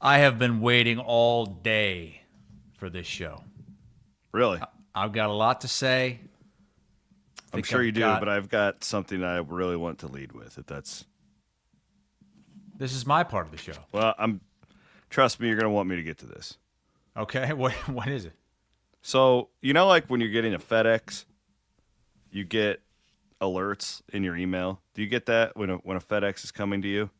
I have been waiting all day for this show. Really? I've got a lot to say. I'm sure you do, but I've got something I really want to lead with. This is my part of the show. Well, trust me, you're going to want me to get to this. Okay, what is it? So, like when you're getting a FedEx, you get alerts in your email. Do you get that when a FedEx is coming to you?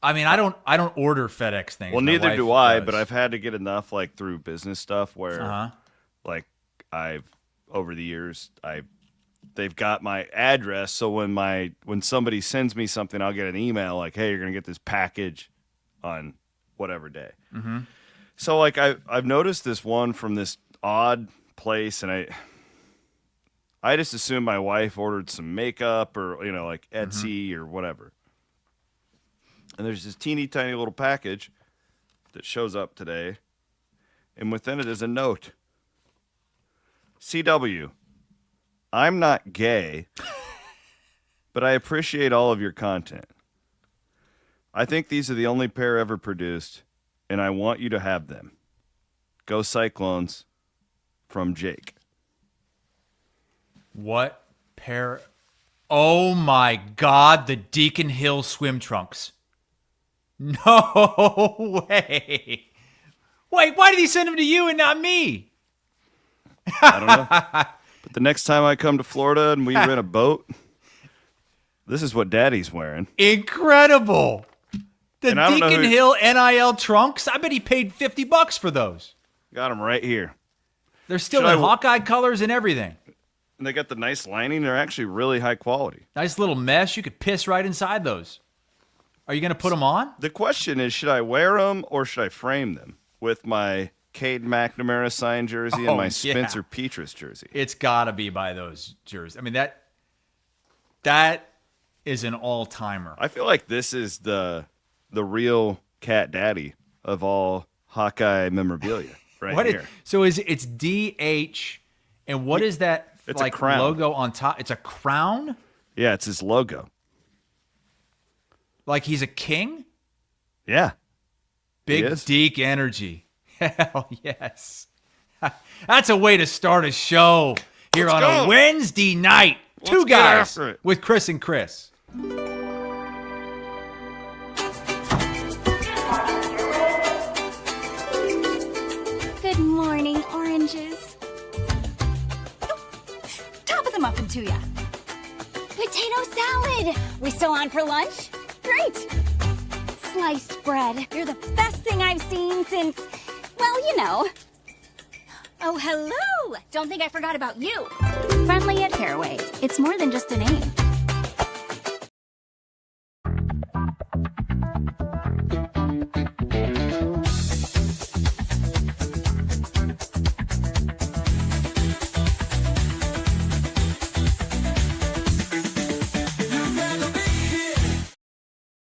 I mean, I don't order FedEx things. Well, neither do I, but I've had to get enough like through business stuff where like over the years they've got my address, so when somebody sends me something, I'll get an email like, "Hey, you're going to get this package on whatever day." Mm-hmm. So like I've noticed this one from this odd place, and I just assumed my wife ordered some makeup or like Etsy or whatever. And there's this teeny tiny little package that shows up today, and within it is a note. CW, I'm not gay, but I appreciate all of your content. I think these are the only pair ever produced, and I want you to have them. Go Cyclones, from Jake. What pair? Oh my God, the Deacon Hill swim trunks. No way. Wait, why did he send them to you and not me? I don't know. But the next time I come to Florida and we rent a boat, this is what Daddy's wearing. Incredible. The Deacon Hill NIL trunks? I bet he paid $50 for those. Got them right here. They're still in Hawkeye colors and everything. And they got the nice lining. They're actually really high quality. Nice little mesh. You could piss right inside those. Are you going to put them on? The question is, should I wear them or should I frame them with my Cade McNamara signed jersey and my Spencer Petras jersey? It's got to be by those jerseys. I mean, that is an all-timer. I feel like this is the real cat daddy of all Hawkeye memorabilia here. So it's DH, and what is that it's a crown. Logo on top? It's a crown? Yeah, it's his logo. Like he's a king? Yeah. Big Deke energy. Hell yes. That's a way to start a show here on a Wednesday night. Two guys with Chris and Chris. Good morning, oranges. Top of the muffin to ya. Potato salad. We still on for lunch? Great. Sliced bread. You're the best thing I've seen since, well, Oh, hello. Don't think I forgot about you. Friendly at Fareway. It's more than just a name.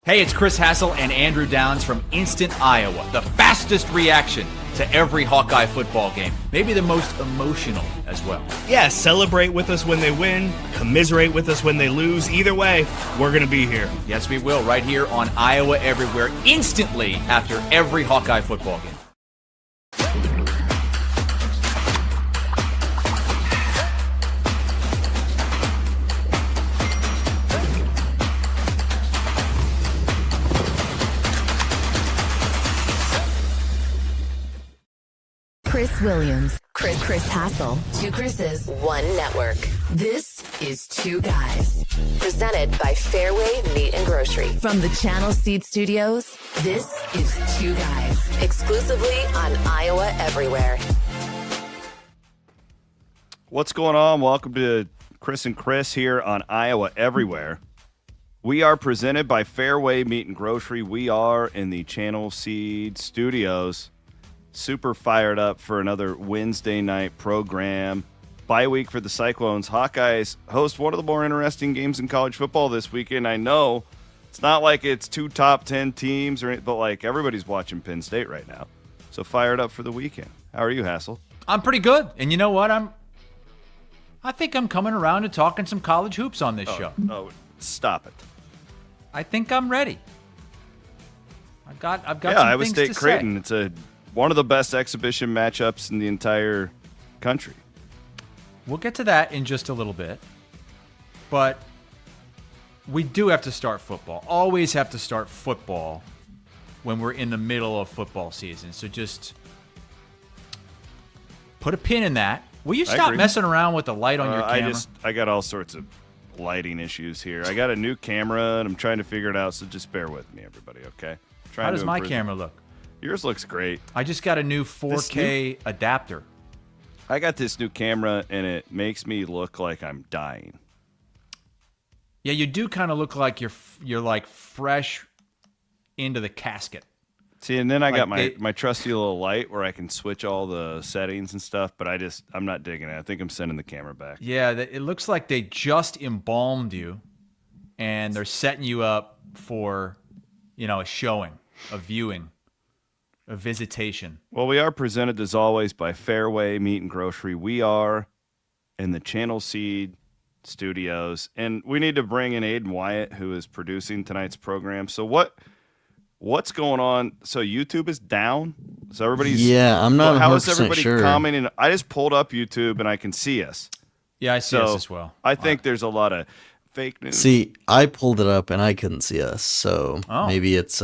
Hey, it's Chris Hassel and Andrew Downs from Instant Iowa, the fastest reaction to every Hawkeye football game. Maybe the most emotional as well. Yeah, celebrate with us when they win, commiserate with us when they lose. Either way, we're going to be here. Yes, we will, right here on Iowa Everywhere, instantly after every Hawkeye football game. Chris Williams, Chris Hassel, two Chris's, one network. This is Two Guys. Presented by Fareway Meat and Grocery. From the Channel Seed Studios, this is Two Guys. Exclusively on Iowa Everywhere. What's going on? Welcome to Chris and Chris here on Iowa Everywhere. We are presented by Fareway Meat and Grocery. We are in the Channel Seed Studios. Super fired up for another Wednesday night program. Bye week for the Cyclones. Hawkeyes host one of the more interesting games in college football this weekend. I know it's not like it's two top 10 teams, but like everybody's watching Penn State right now. So fired up for the weekend. How are you, Hassel? I'm pretty good. And you know what? I think I'm coming around to talking some college hoops on this show. Oh, stop it. I think I'm ready. I've got some Iowa things State to Creighton. say. It's one of the best exhibition matchups in the entire country. We'll get to that in just a little bit. But we do have to start football. Always have to start football when we're in the middle of football season. So just put a pin in that. Will you stop messing around with the light on your camera? I got all sorts of lighting issues here. I got a new camera, and I'm trying to figure it out, so just bear with me, everybody, okay? How does my camera look? Yours looks great. I just got a new 4K adapter. I got this new camera, and it makes me look like I'm dying. Yeah, you do kind of look like you're like fresh into the casket. See, and then I got my trusty little light where I can switch all the settings and stuff, but I'm not digging it. I think I'm sending the camera back. Yeah, it looks like they just embalmed you, and they're setting you up for, a showing, a viewing, a visitation. Well, we are presented, as always, by Fareway Meat and Grocery. We are in the Channel Seed Studios, and we need to bring in Aiden Wyatt, who is producing tonight's program. So what's going on? So YouTube is down. So everybody's I'm not. How is everybody sure. commenting? I just pulled up YouTube and I can see us. Yeah, I see us as well. I think there's a lot of fake news. See, I pulled it up and I couldn't see us, so maybe it's.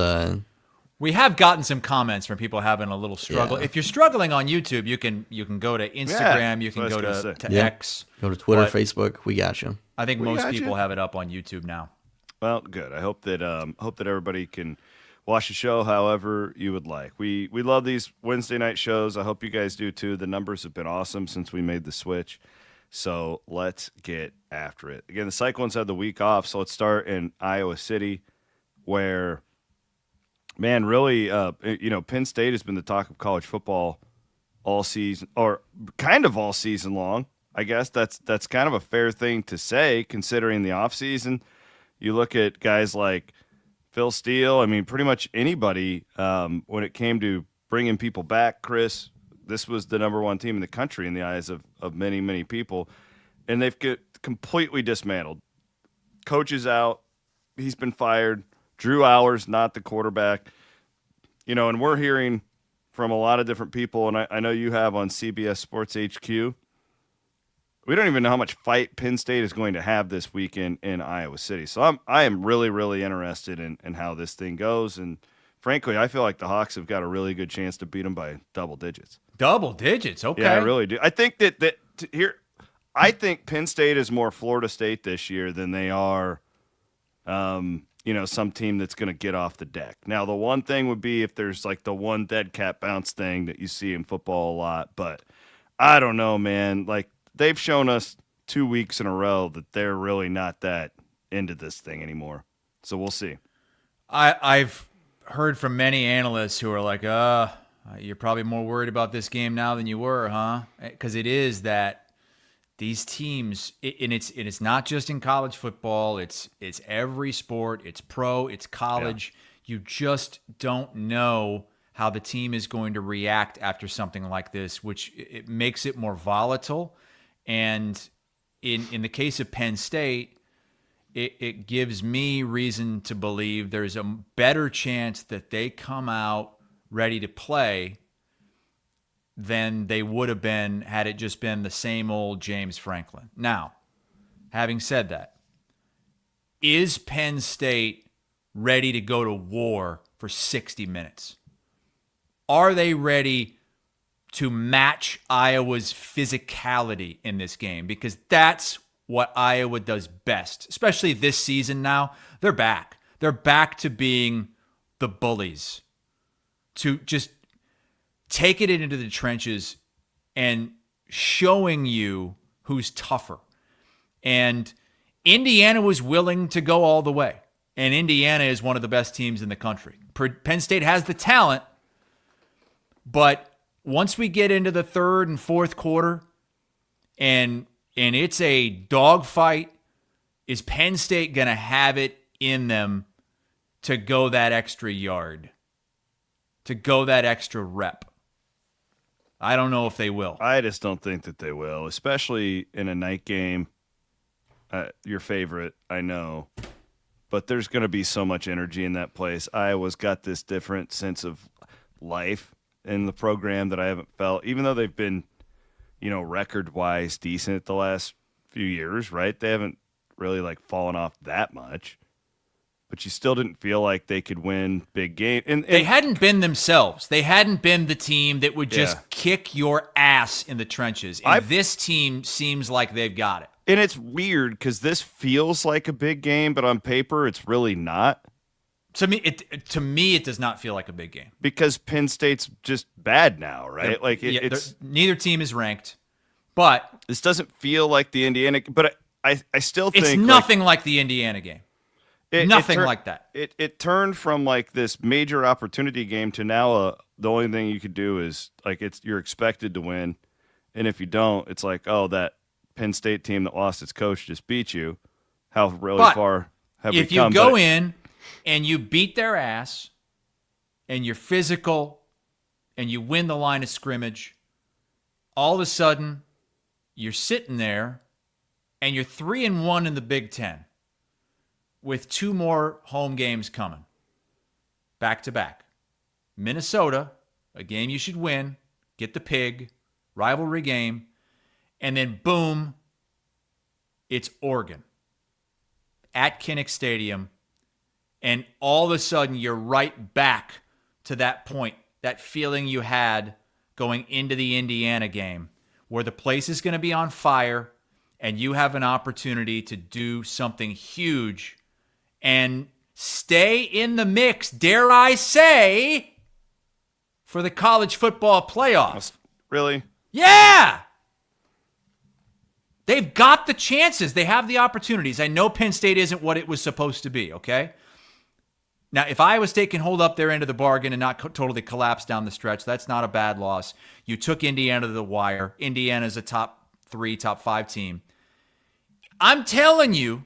We have gotten some comments from people having a little struggle. Yeah. If you're struggling on YouTube, you can go to Instagram, you can go to X. Go to Twitter, Facebook. We got you. I think most people have it up on YouTube now. Well, good. I hope that everybody can watch the show however you would like. We love these Wednesday night shows. I hope you guys do too. The numbers have been awesome since we made the switch. So let's get after it. Again, the Cyclones had the week off, so let's start in Iowa City, where, man, really, Penn State has been the talk of college football all season, or kind of all season long. I guess that's kind of a fair thing to say, considering the offseason. You look at guys like Phil Steele. I mean, pretty much anybody, when it came to bringing people back, Chris, this was the number one team in the country in the eyes of many, many people. And they've get completely dismantled. Coach is out. He's been fired. Drew Hours, not the quarterback. And we're hearing from a lot of different people, and I know you have on CBS Sports HQ. We don't even know how much fight Penn State is going to have this weekend in Iowa City. So I am really, really interested in how this thing goes. And frankly, I feel like the Hawks have got a really good chance to beat them by double digits. Double digits, okay. Yeah, I really do. I think I think Penn State is more Florida State this year than they are, some team that's going to get off the deck. Now, the one thing would be if there's like the one dead cat bounce thing that you see in football a lot. But I don't know, man. Like, they've shown us 2 weeks in a row that they're really not that into this thing anymore. So we'll see. I've heard from many analysts who are like, you're probably more worried about this game now than you were, huh? Because it is that these teams, and it's not just in college football. It's every sport. It's pro. It's college. Yeah. You just don't know how the team is going to react after something like this, which it makes it more volatile. And in the case of Penn State, it gives me reason to believe there's a better chance that they come out ready to play than they would have been had it just been the same old James Franklin. Now, having said that, is Penn State ready to go to war for 60 minutes? Are they ready to match Iowa's physicality in this game? Because that's what Iowa does best, especially this season now. They're back. They're back to being the bullies, to just take it into the trenches and showing you who's tougher. And Indiana was willing to go all the way. And Indiana is one of the best teams in the country. Penn State has the talent, but once we get into the third and fourth quarter and it's a dogfight, is Penn State going to have it in them to go that extra yard, to go that extra rep? I don't know if they will. I just don't think that they will, especially in a night game. Your favorite, I know. but there's going to be so much energy in that place. Iowa's got this different sense of life in the program that I haven't felt, even though they've been, record-wise decent the last few years, right? They haven't really, fallen off that much. But you still didn't feel like they could win big games. And they hadn't been themselves. They hadn't been the team that would just kick your ass in the trenches. And this team seems like they've got it. And it's weird because this feels like a big game, but on paper, it's really not. To me, it does not feel like a big game. Because Penn State's just bad now, right? It's neither team is ranked. But this doesn't feel like the Indiana. But I still think it's nothing like the Indiana game. Nothing like that. It turned from this major opportunity game to now the only thing you could do is you're expected to win, and if you don't, it's that Penn State team that lost its coach just beat you. How far have we come? If you go in and you beat their ass, and you're physical, and you win the line of scrimmage, all of a sudden you're sitting there, and you're 3-1 in the Big Ten. With 2 more home games coming, back-to-back. Minnesota, a game you should win, get the pig, rivalry game, and then boom, it's Oregon at Kinnick Stadium, and all of a sudden you're right back to that point, that feeling you had going into the Indiana game, where the place is going to be on fire, and you have an opportunity to do something huge and stay in the mix, dare I say, for the college football playoffs. Really? Yeah! They've got the chances. They have the opportunities. I know Penn State isn't what it was supposed to be, okay? Now, if Iowa State can hold up their end of the bargain and not totally collapse down the stretch, that's not a bad loss. You took Indiana to the wire. Indiana's a top 3, top 5 team. I'm telling you,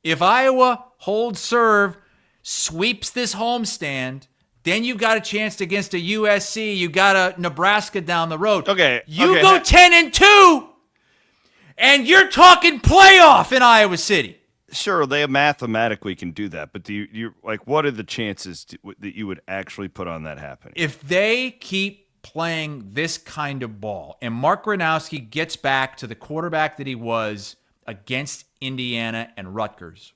if Iowa holds serve, sweeps this homestand, then you've got a chance against a USC. You got a Nebraska down the road. Okay. You go 10-2, and you're talking playoff in Iowa City. Sure, they mathematically can do that, but do you what are the chances that you would actually put on that happening? If they keep playing this kind of ball, and Mark Gronowski gets back to the quarterback that he was against Indiana and Rutgers,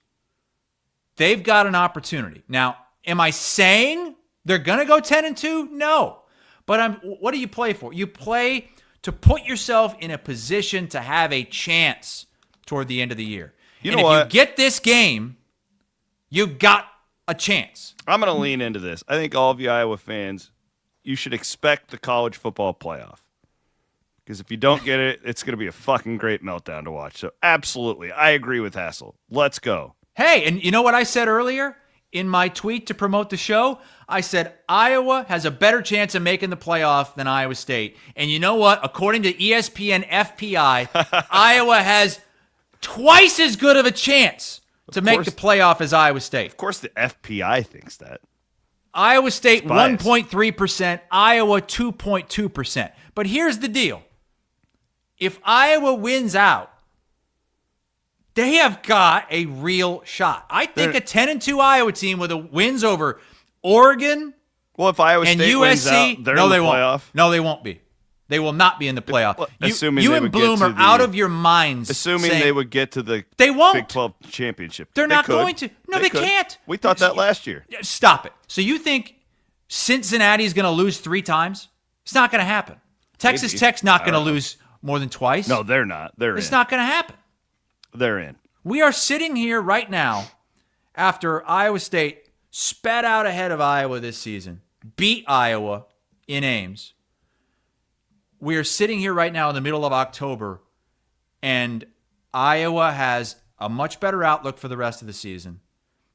they've got an opportunity. Now, am I saying they're going to go 10-2? No. But what do you play for? You play to put yourself in a position to have a chance toward the end of the year. You know what? If you get this game, you've got a chance. I'm going to lean into this. I think all of you Iowa fans, you should expect the college football playoff. Because if you don't get it, it's going to be a fucking great meltdown to watch. So absolutely, I agree with Hassel. Let's go. Hey, and you know what I said earlier in my tweet to promote the show? I said Iowa has a better chance of making the playoff than Iowa State. And you know what? According to ESPN FPI, Iowa has twice as good of a chance to make the playoff as Iowa State. Of course the FPI thinks that. Iowa State 1.3%, Iowa 2.2%. But here's the deal. If Iowa wins out, they have got a real shot. I think a 10-2 Iowa team with wins over Oregon if Iowa and State USC, wins out, they're in the playoff. No, they won't be. They will not be in the playoff. Assuming you they and would Bloom get are to out of your minds. Assuming they would get to the they won't. Big 12 championship. They're not could. going to. No, they can't. We thought that last year. Stop it. So you think Cincinnati is going to lose 3 times? It's not going to happen. Texas Tech's not going to lose more than twice. No, they're not. It's not going to happen. They're in. We are sitting here right now after Iowa State spat out ahead of Iowa this season, beat Iowa in Ames. We are sitting here right now in the middle of October, and Iowa has a much better outlook for the rest of the season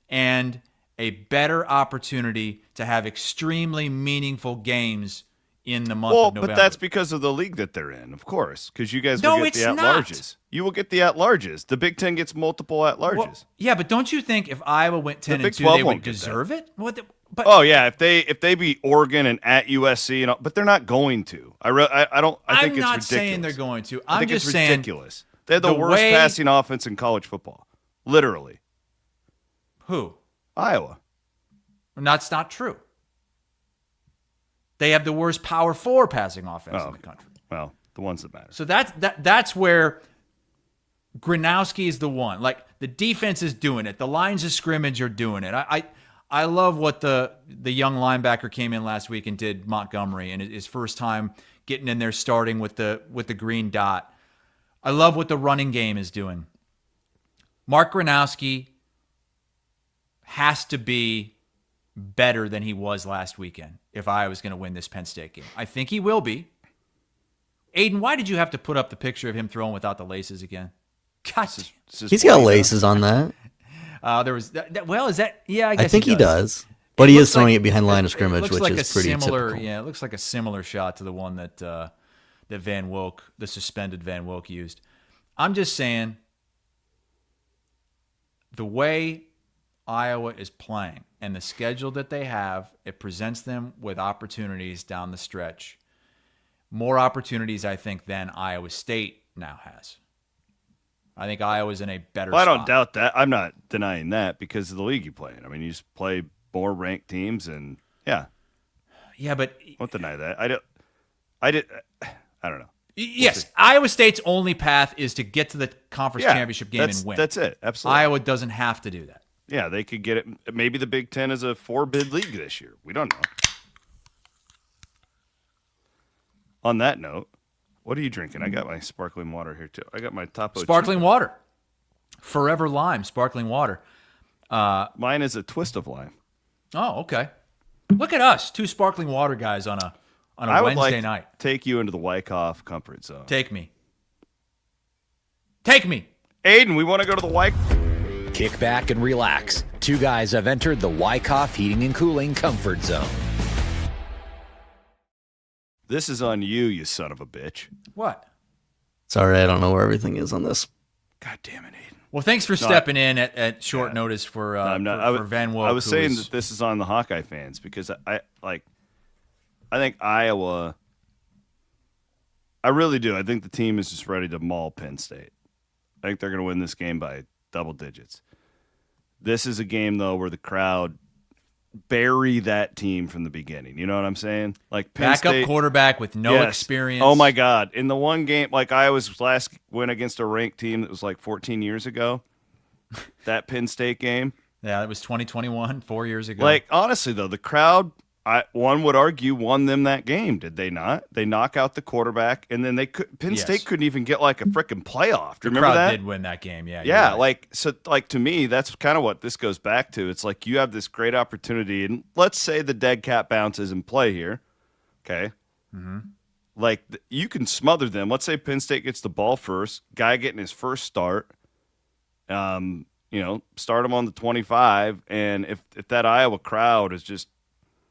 and a better opportunity to have extremely meaningful games in the month of November. But that's because of the league that they're in, of course, because you guys will get the at-larges. Not. You will get the at-larges. The Big Ten gets multiple at-larges. Well, yeah, but don't you think if Iowa went 10-2, they would deserve it? If they beat Oregon and at USC, but they're not going to. I think it's ridiculous. I'm not saying they're going to. I think it's ridiculous. They have the worst passing offense in college football, literally. Who? Iowa. And that's not true. They have the worst Power 4 passing offense in the country. Well, the ones that matter. So that's where Gronowski is the one. Like, the defense is doing it. The lines of scrimmage are doing it. I love what the young linebacker came in last week and did, Montgomery, and his first time getting in there starting with the green dot. I love what the running game is doing. Mark Gronowski has to be better than he was last weekend if I was going to win this Penn State game. I think he will be. Aiden, why did you have to put up the picture of him throwing without the laces again? God, he's got laces on that. There was that. Well, is that? Yeah, I guess I think he does. But he is throwing it behind line of scrimmage, which like is pretty typical. Yeah, it looks like a similar shot to the one that Van Wilk, the suspended Van Wilk, used. I'm just saying, the way Iowa is playing and the schedule that they have, it presents them with opportunities down the stretch. More opportunities, I think, than Iowa State now has. I think Iowa's in a better spot. I don't doubt that. I'm not denying that because of the league you play in. I mean, you just play more ranked teams, and yeah, but I won't deny that. I don't know. Yes, Iowa State's only path is to get to the conference championship game and win. That's it. Absolutely. Iowa doesn't have to do that. Yeah, they could get it. Maybe the Big Ten is a 4-bid league this year. We don't know. On that note, what are you drinking? I got my sparkling water here, too. I got my Topo Sparkling water. Forever Lime sparkling water. Mine is a twist of lime. Oh, okay. Look at us, two sparkling water guys on a Wednesday night. Take you into the Wyckoff comfort zone. Take me. Aiden, we want to go to the Wyckoff. Kick back and relax. Two guys have entered the Wyckoff Heating and Cooling comfort zone. This is on you son of a bitch. What? Sorry, I don't know where everything is on this. God damn it, Aiden. Well, thanks for stepping in at short notice for Van Wilk. I was saying that this is on the Hawkeye fans because I think Iowa. I really do. I think the team is just ready to maul Penn State. I think they're going to win this game by double digits. This is a game though where the crowd bury that team from the beginning. You know what I'm saying? Like Penn backup State, quarterback with no experience. Oh my God! In the one game, like Iowa's last win against a ranked team that was like 14 years ago, that Penn State game. Yeah, that was 2021, 4 years ago. Like honestly though, the crowd, one would argue, won them that game. Did they not? They knock out the quarterback, and then Penn State couldn't even get like a freaking playoff. Do you remember that? The crowd did win that game. Yeah. Yeah. Right. Like to me, that's kind of what this goes back to. It's like you have this great opportunity, and let's say the dead cat bounce is in play here. Okay. Mm-hmm. Like you can smother them. Let's say Penn State gets the ball first, guy getting his first start. Start him on the 25, and if that Iowa crowd is just.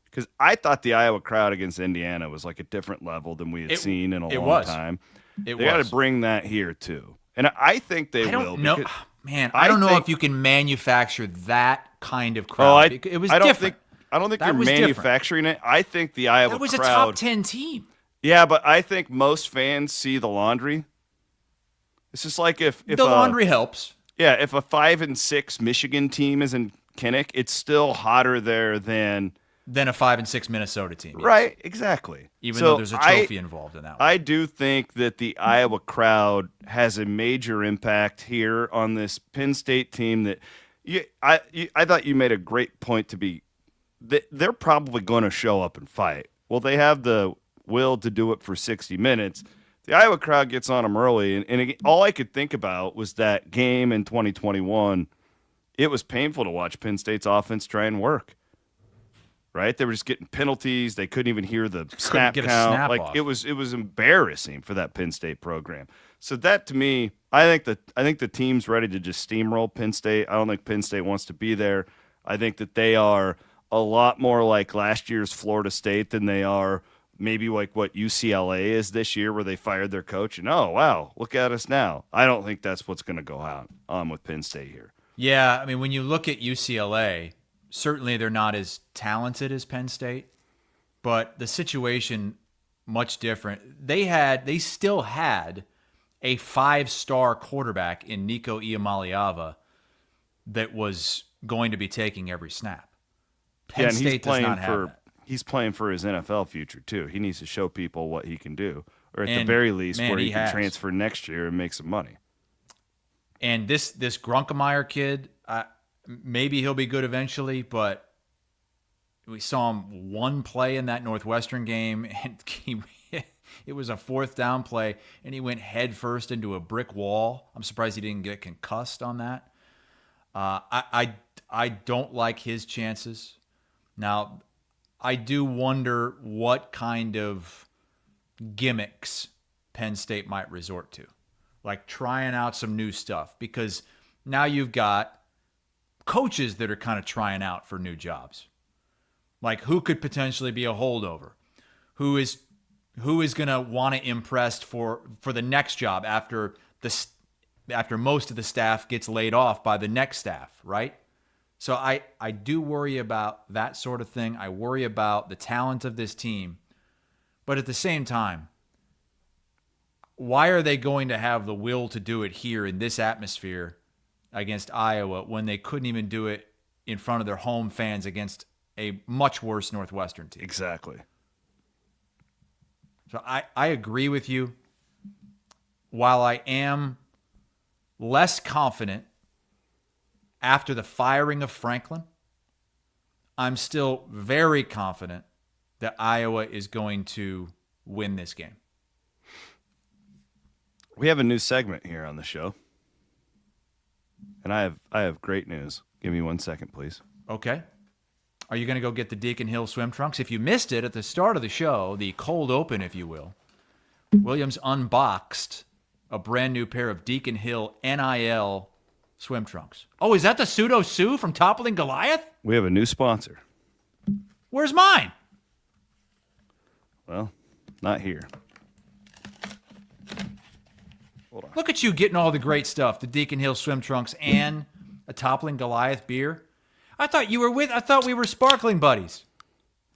Because I thought the Iowa crowd against Indiana was like a different level than we had seen in a long time. They got to bring that here too, and I think they will. I don't know, man. I don't know if you can manufacture that kind of crowd. It was different. I don't think you're manufacturing it. I think the Iowa crowd. That was a top 10 team. Yeah, but I think most fans see the laundry. It's just like if the laundry helps. Yeah, if a 5-6 Michigan team is in Kinnick, it's still hotter there than a 5-6 Minnesota team. Yes. Right, exactly. Even though there's a trophy involved in that one. I do think that the Iowa crowd has a major impact here on this Penn State team that I thought you made a great point to be they're probably going to show up and fight. Well, they have the will to do it for 60 minutes. The Iowa crowd gets on them early, and all I could think about was that game in 2021. It was painful to watch Penn State's offense try and work. Right, they were just getting penalties. They couldn't even hear the snap count. Like it was embarrassing for that Penn State program. So that to me, I think the team's ready to just steamroll Penn State. I don't think Penn State wants to be there. I think that they are a lot more like last year's Florida State than they are maybe like what UCLA is this year, where they fired their coach and oh wow, look at us now. I don't think that's what's going to go on with Penn State here. Yeah, I mean when you look at UCLA. Certainly they're not as talented as Penn State, but the situation much different. They still had a 5-star quarterback in Nico Iamaleava that was going to be taking every snap. Yeah, Penn and State does not have that. he's playing for his NFL future too. He needs to show people what he can do, or at the And, very least, man, where he can has. transfer next year and make some money. And this Grunkemeyer kid, maybe he'll be good eventually, but we saw him one play in that Northwestern game, and it was a 4th down play, and he went head first into a brick wall. I'm surprised he didn't get concussed on that. I don't like his chances. Now, I do wonder what kind of gimmicks Penn State might resort to, like trying out some new stuff, because now you've got coaches that are kind of trying out for new jobs. Like, who could potentially be a holdover? Who is going to want to impress for the next job after most of the staff gets laid off by the next staff, right? So I do worry about that sort of thing. I worry about the talent of this team. But at the same time, why are they going to have the will to do it here in this atmosphere against Iowa when they couldn't even do it in front of their home fans against a much worse Northwestern team? Exactly. So I agree with you. While I am less confident after the firing of Franklin, I'm still very confident that Iowa is going to win this game. We have a new segment here on the show, and I have great news. Give me 1 second, please. Okay. Are you going to go get the Deacon Hill swim trunks? If you missed it at the start of the show, the cold open, if you will, Williams unboxed a brand new pair of Deacon Hill NIL swim trunks. Oh, is that the Pseudo Sue from Toppling Goliath? We have a new sponsor. Where's mine? Well, not here. Hold on. Look at you getting all the great stuff. The Deacon Hill swim trunks and a Toppling Goliath beer. I thought we were sparkling buddies.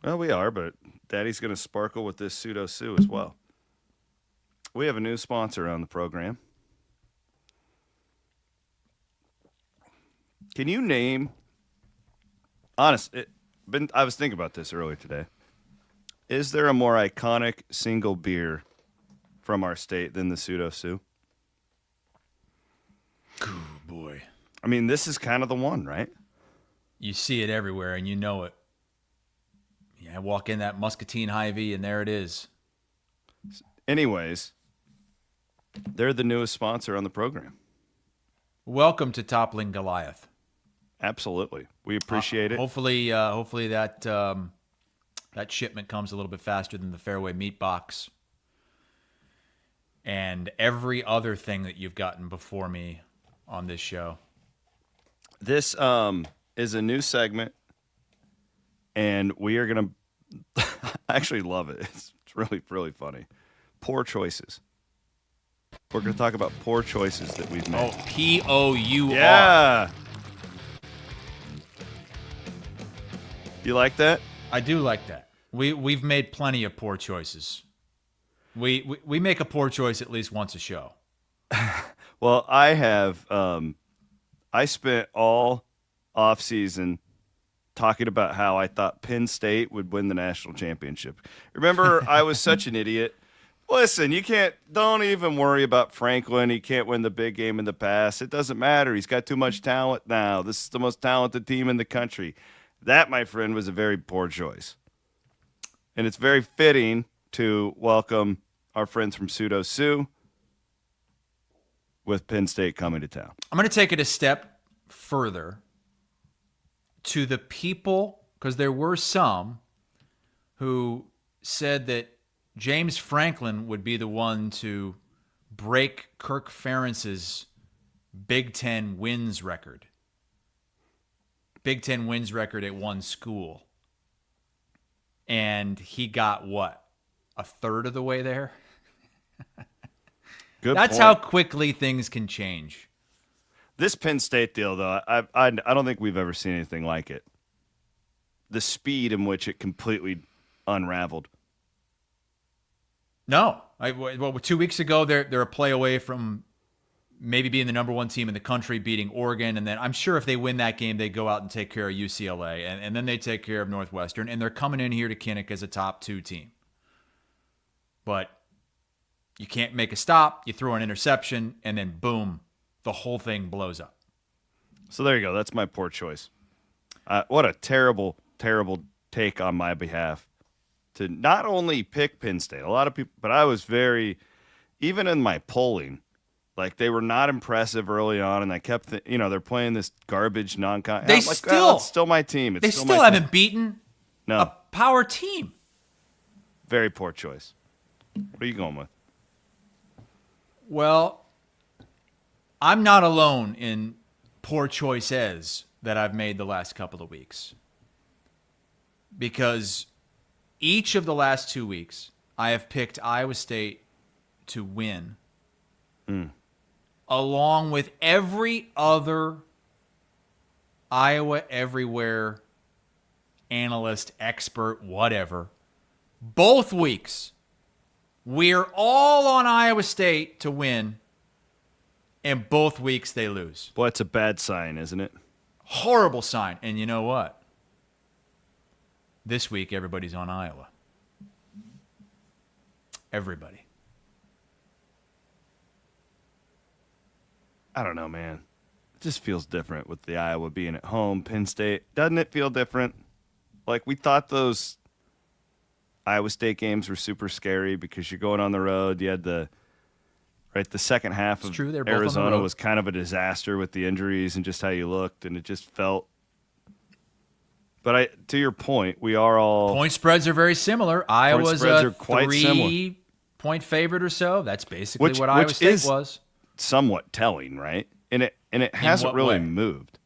Well, we are, but Daddy's going to sparkle with this Pseudo Sue as well. We have a new sponsor on the program. Can you name, I was thinking about this earlier today. Is there a more iconic single beer from our state than the Pseudo Sue? Oh, boy. I mean, this is kind of the one, right? You see it everywhere, and you know it. Yeah, I walk in that Muscatine Hy-Vee, and there it is. Anyways, they're the newest sponsor on the program. Welcome to Toppling Goliath. Absolutely. We appreciate it. Hopefully that that shipment comes a little bit faster than the Fareway meat box and every other thing that you've gotten before me on this show. This is a new segment, and we are going to – I actually love it. It's really, really funny. Poor choices. We're going to talk about poor choices that we've made. Oh, P-O-U-R. Yeah. You like that? I do like that. We've made plenty of poor choices. We make a poor choice at least once a show. Well, I have I spent all offseason talking about how I thought Penn State would win the national championship. Remember, I was such an idiot. Listen, don't even worry about Franklin. He can't win the big game in the past. It doesn't matter. He's got too much talent now. This is the most talented team in the country. That, my friend, was a very poor choice. And it's very fitting to welcome our friends from Pseudo Sue with Penn State coming to town. I'm going to take it a step further to the people, because there were some who said that James Franklin would be the one to break Kirk Ferentz's Big Ten wins record. Big Ten wins record at one school. And he got what? A third of the way there? That's how quickly things can change. This Penn State deal, though, I don't think we've ever seen anything like it. The speed in which it completely unraveled. No. 2 weeks ago, they're a play away from maybe being the number one team in the country, beating Oregon. And then I'm sure if they win that game, they go out and take care of UCLA. And then they take care of Northwestern. And they're coming in here to Kinnick as a top 2 team. But you can't make a stop. You throw an interception, and then boom, the whole thing blows up. So there you go. That's my poor choice. What a terrible, terrible take on my behalf to not only pick Penn State. A lot of people, but I was very, even in my polling, like they were not impressive early on, and I kept, they're playing this garbage non-con. It's still my team. They still haven't beaten a power team. Very poor choice. What are you going with? Well, I'm not alone in poor choices that I've made the last couple of weeks. Because each of the last 2 weeks, I have picked Iowa State to win, along with every other Iowa Everywhere analyst, expert, whatever. Both weeks, we're all on Iowa State to win, and both weeks they lose. Boy, it's a bad sign, isn't it? Horrible sign. And you know what? This week, everybody's on Iowa. Everybody. I don't know, man. It just feels different with the Iowa being at home. Penn State, doesn't it feel different? Like we thought those Iowa State games were super scary because you're going on the road. You had the second half of Arizona was kind of a disaster with the injuries and just how you looked, and it just felt. But to your point, we are all point spreads are very similar. Iowa's a 3-point favorite or so. That's basically what Iowa State was. Somewhat telling, right? And it hasn't really moved.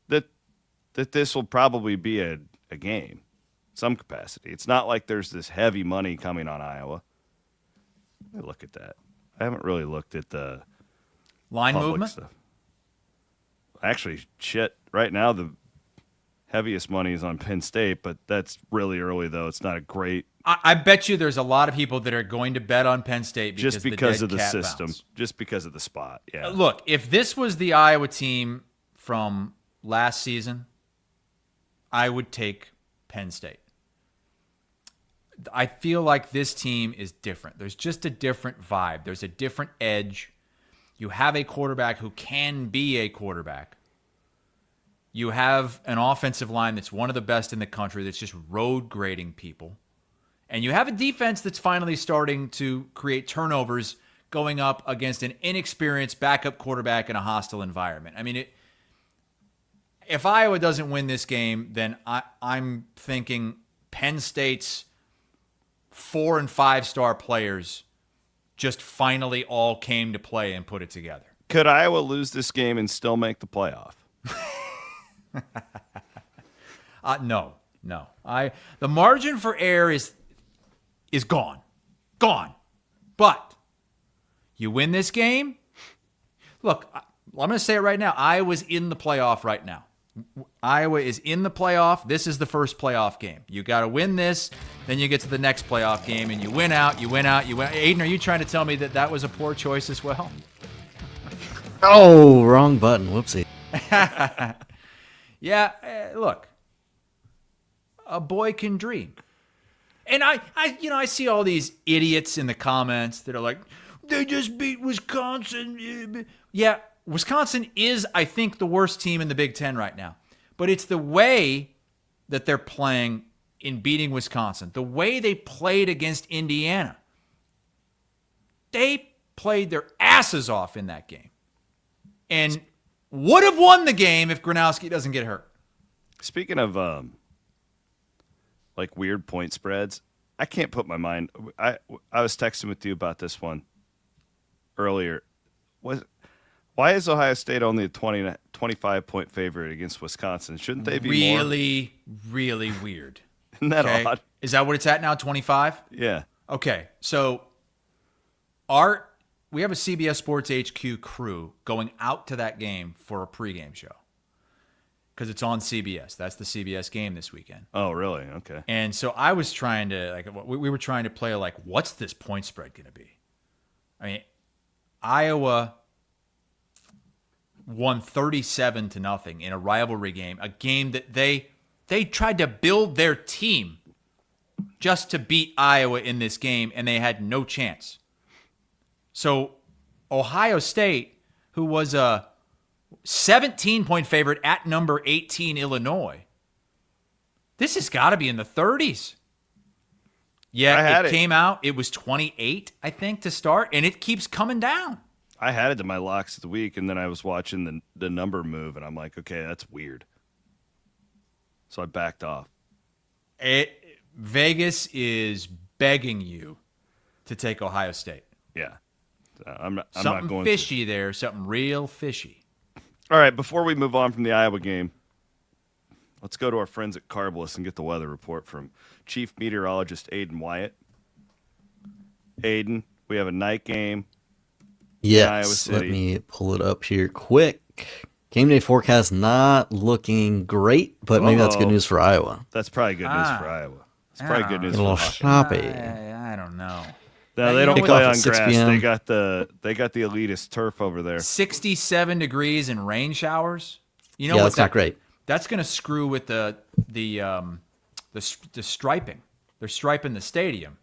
That this will probably be a game, some capacity. It's not like there's this heavy money coming on Iowa. Let me look at that. I haven't really looked at the line movement stuff. Actually, right now the heaviest money is on Penn State, but that's really early, though. It's not a great. I bet you there's a lot of people that are going to bet on Penn State just because of the system, bounce. Just because of the spot. Yeah. Look, if this was the Iowa team from last season, I would take Penn State. I feel like this team is different. There's just a different vibe. There's a different edge. You have a quarterback who can be a quarterback. You have an offensive line that's one of the best in the country that's just road grading people. And you have a defense that's finally starting to create turnovers going up against an inexperienced backup quarterback in a hostile environment. I mean, if Iowa doesn't win this game, then I'm thinking Penn State's 4- and 5-star players just finally all came to play and put it together. Could Iowa lose this game and still make the playoff? No. The margin for error is gone. But you win this game. Look, I'm going to say it right now. Iowa's in the playoff right now. Iowa is in the playoff. This is the first playoff game. You got to win this, then you get to the next playoff game, and you win out. Aiden, are you trying to tell me that was a poor choice as well? Oh, wrong button. Whoopsie. Yeah, look, a boy can dream. And I see all these idiots in the comments that are like, they just beat Wisconsin. Yeah, Wisconsin is, I think, the worst team in the Big Ten right now. But it's the way that they're playing in beating Wisconsin, the way they played against Indiana. They played their asses off in that game. And would have won the game if Gronowski doesn't get hurt. Speaking of like weird point spreads, I can't put my mind. I was texting with you about this one earlier. Why is Ohio State only a 25-point favorite against Wisconsin? Shouldn't they be really weird? Isn't that odd? Is that what it's at now, 25? Yeah. Okay, so we have a CBS Sports HQ crew going out to that game for a pregame show because it's on CBS. That's the CBS game this weekend. Oh, really? Okay. And so I was trying to, we were trying to play what's this point spread going to be? I mean, Iowa won 37-0 in a rivalry game, a game that they tried to build their team just to beat Iowa in this game, and they had no chance. So Ohio State, who was a 17-point favorite at number 18 Illinois, this has got to be in the 30s. Yeah, it came out. It was 28, I think, to start, and it keeps coming down. I had it to my locks of the week, and then I was watching the number move, and I'm like, okay, that's weird. So I backed off. Vegas is begging you to take Ohio State. Yeah. I'm not going to. Something fishy there, something real fishy. All right, before we move on from the Iowa game, let's go to our friends at Carbless and get the weather report from Chief Meteorologist Aiden Wyatt. Aiden, we have a night game. Yes, let me pull it up here quick. Game day forecast not looking great, but maybe that's good news for Iowa. That's probably good news for Iowa. It's probably good news a little for choppy. I don't know. No, they don't play on grass. PM. They got the elitist turf over there. 67 degrees and rain showers. You know that's not great. That's going to screw with the striping. They're striping the stadium,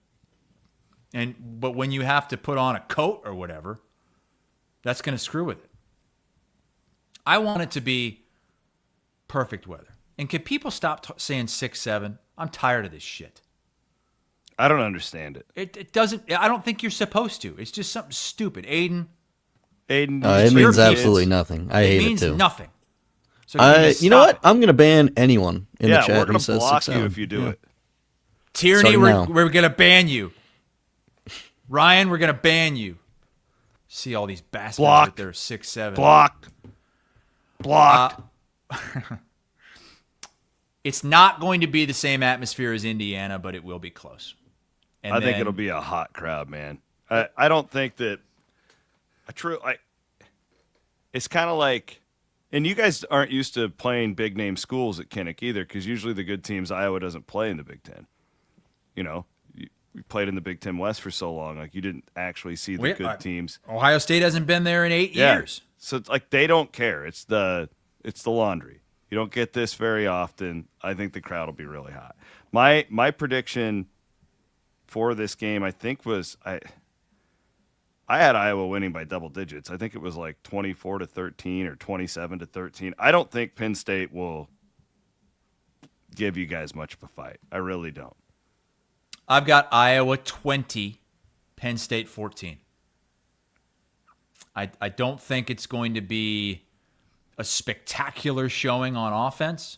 but when you have to put on a coat or whatever, that's going to screw with it. I want it to be perfect weather. And can people stop saying 6-7? I'm tired of this shit. I don't understand it. It doesn't. I don't think you're supposed to. It's just something stupid. Aiden. It means absolutely nothing. I hate it too. It means nothing. So you know what? I'm going to ban anyone in the chat. Yeah, we're going to block 6-7. you if you do it. Tierney, we're going to ban you. Ryan, we're going to ban you. See all these bastards with their 6-7. Blocked. It's not going to be the same atmosphere as Indiana, but it will be close. And I think it'll be a hot crowd, man. I don't think that it's kind of like, and you guys aren't used to playing big name schools at Kinnick either, because usually the good teams, Iowa doesn't play in the Big Ten. You know, we played in the Big Ten West for so long, like you didn't actually see the good teams. Ohio State hasn't been there in 8 years. So it's like they don't care. It's the laundry. You don't get this very often. I think the crowd will be really hot. My prediction for this game, I think, was I had Iowa winning by double digits. I think it was like 24-13 or 27-13. I don't think Penn State will give you guys much of a fight. I really don't. I've got Iowa 20, Penn State 14. I don't think it's going to be a spectacular showing on offense.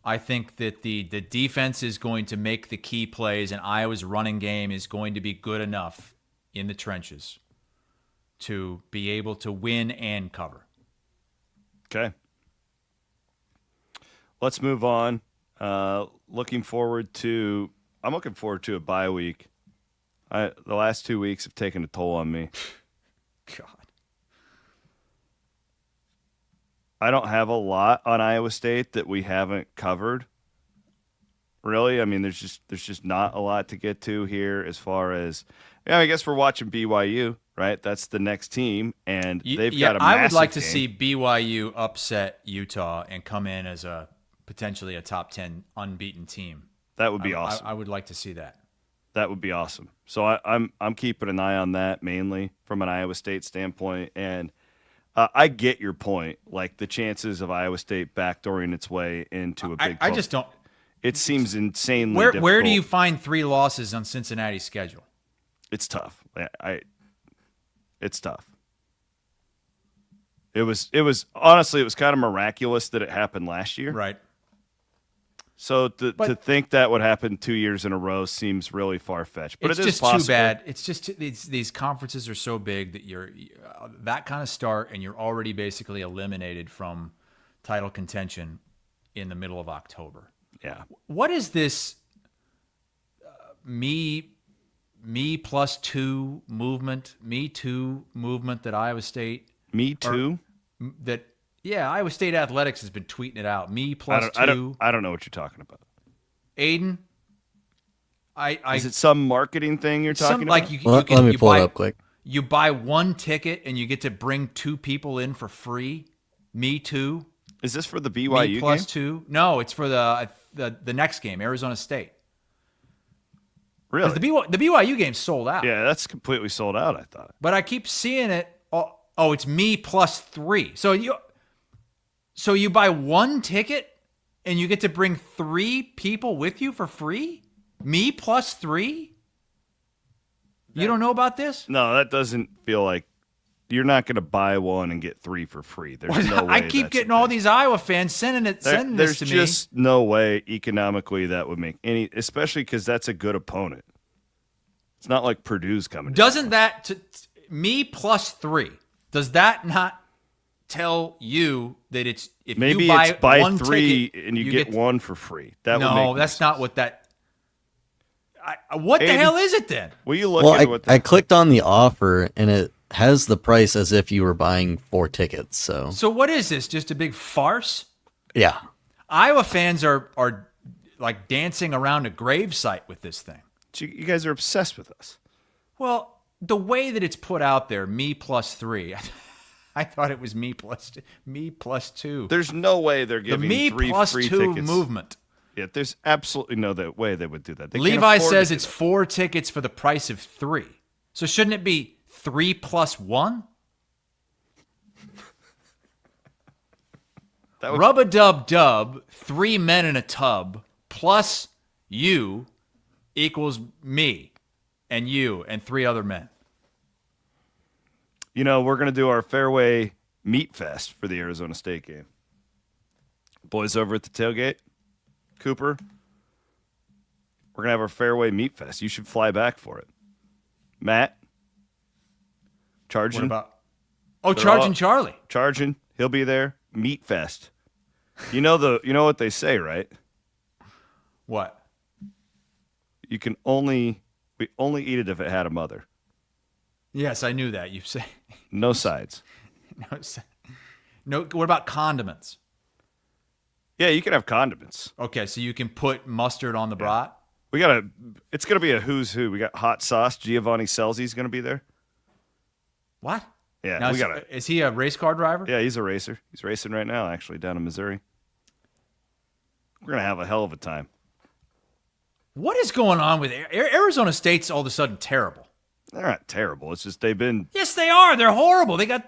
I think that the defense is going to make the key plays, and Iowa's running game is going to be good enough in the trenches to be able to win and cover. Okay. Let's move on. I'm looking forward to a bye week. The last 2 weeks have taken a toll on me. God. I don't have a lot on Iowa State that we haven't covered. Really, I mean, there's just not a lot to get to here as far as, I guess we're watching BYU, right? That's the next team, and they've got a massive I would like to game. see BYU upset Utah and come in as a potentially a top 10 unbeaten team. That would be awesome. I would like to see that. That would be awesome. So I'm keeping an eye on that mainly from an Iowa State standpoint, and I get your point. Like the chances of Iowa State backdooring its way into a big. I just don't. It seems insanely. Where do you find 3 losses on Cincinnati's schedule? It's tough. It's tough. It was honestly, it was kind of miraculous that it happened last year. Right. So to think that would happen 2 years in a row seems really far-fetched. But it's it is just possible. too bad. It's just these conferences are so big that you're that kind of start and you're already basically eliminated from title contention in the middle of October. Yeah. What is this me plus 2 movement, Me Too movement that Iowa State? Me Too? Iowa State Athletics has been tweeting it out. Me plus 2. I don't know what you're talking about. Aiden, is it some marketing thing you're talking about? Let me pull it up quick. You buy one ticket and you get to bring 2 people in for free. Me too. Is this for the BYU Me plus game? 2. No, it's for the next game, Arizona State. Really? The BYU game's sold out. Yeah, that's completely sold out, I thought. But I keep seeing it. Oh, it's me plus 3. So you buy one ticket and you get to bring 3 people with you for free? Me plus 3? You don't know about this? No, that doesn't feel like you're not going to buy one and get 3 for free. There's no way. I keep getting all these Iowa fans sending this to me. There's just no way economically that would make any, especially because that's a good opponent. It's not like Purdue's coming. Doesn't that, me plus 3, does that not tell you that it's, if maybe you buy, it's buy one 3 ticket, and you get 1 for free? That would no, make that's sense. not what that, what the hell is it then? Will you look at what I clicked on the offer and it has the price as if you were buying 4 tickets. So what is this? Just a big farce? yeah. Iowa fans are like dancing around a gravesite with this thing. You guys are obsessed with us. Well, the way that it's put out there, me plus 3, I thought it was me plus 2. There's no way they're The giving me 3 plus free 2 tickets. movement. Yeah, there's absolutely no way they would do that. They can't Levi afford says to do it's that. 4 tickets for the price of 3. So shouldn't it be 3 plus 1? Rub-a-dub-dub, 3 men in a tub, plus you equals me and you and 3 other men. You know, we're going to do our Fareway Meat Fest for the Arizona State game. Boys over at the tailgate, Cooper, we're going to have our Fareway Meat Fest. You should fly back for it. Matt, Charging. What about? Oh, Charging Charlie. Charging, he'll be there. Meat Fest. You know what they say, right? What? We only eat it if it had a mother. Yes, I knew that. You say No sides. no. What about condiments? Yeah, you can have condiments. Okay, so you can put mustard on the brat. It's gonna be a who's who. We got hot sauce. Giovanni Selzy's gonna be there. What? Yeah, now, we got it. Is he a race car driver? Yeah, he's a racer. He's racing right now, actually, down in Missouri. We're gonna have a hell of a time. What is going on with Arizona State's all of a sudden terrible? They're not terrible. It's just they've been. Yes, they are. They're horrible. They got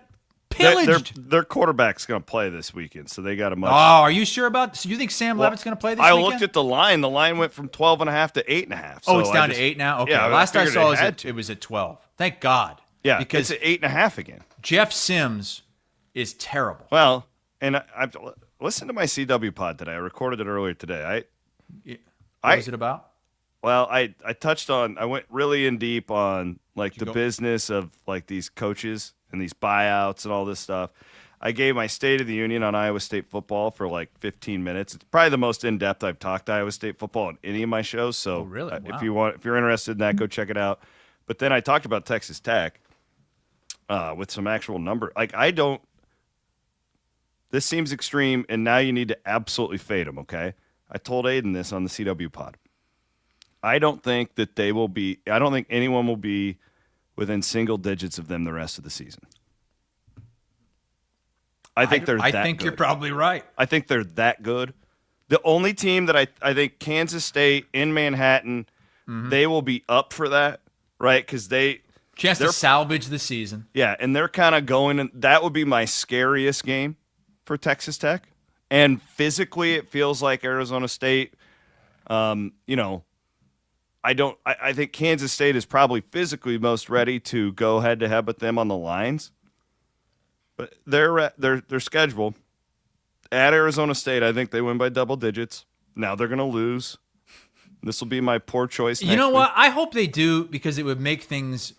pillaged. Their quarterback's going to play this weekend, so they got a much. Oh, are you sure about? So you think Sam Levitt's going to play this weekend? I looked at the line. The line went from 12.5 to 8.5. Oh, it's down to 8 now. Okay, yeah, last I saw it was at 12. Thank God. Yeah, because it's at 8.5 again. Jeff Sims is terrible. Well, and I've listened to my CW pod today. I recorded it earlier today. What was it about? Well, I touched on. I went really in deep on like the business of like these coaches and these buyouts and all this stuff. I gave my State of the Union on Iowa State football for like 15 minutes. It's probably the most in depth I've talked to Iowa State football on any of my shows. So, really? Wow. if you're interested in that, go check it out. But then I talked about Texas Tech with some actual number. Like this seems extreme, and now you need to absolutely fade them. Okay, I told Aiden this on the CW pod. I don't think that they will be. I don't think anyone will be within single digits of them the rest of the season. I think they're that good. I think you're probably right. I think they're that good. The only team that I think Kansas State in Manhattan, they will be up for that, right? Because chance to salvage the season. Yeah, and they're kind of going, and that would be my scariest game for Texas Tech. And physically, it feels like Arizona State. I think Kansas State is probably physically most ready to go head to head with them on the lines. But their schedule at Arizona State, I think they win by double digits. Now they're going to lose. This will be my poor choice. You know what? I hope they do because it would make things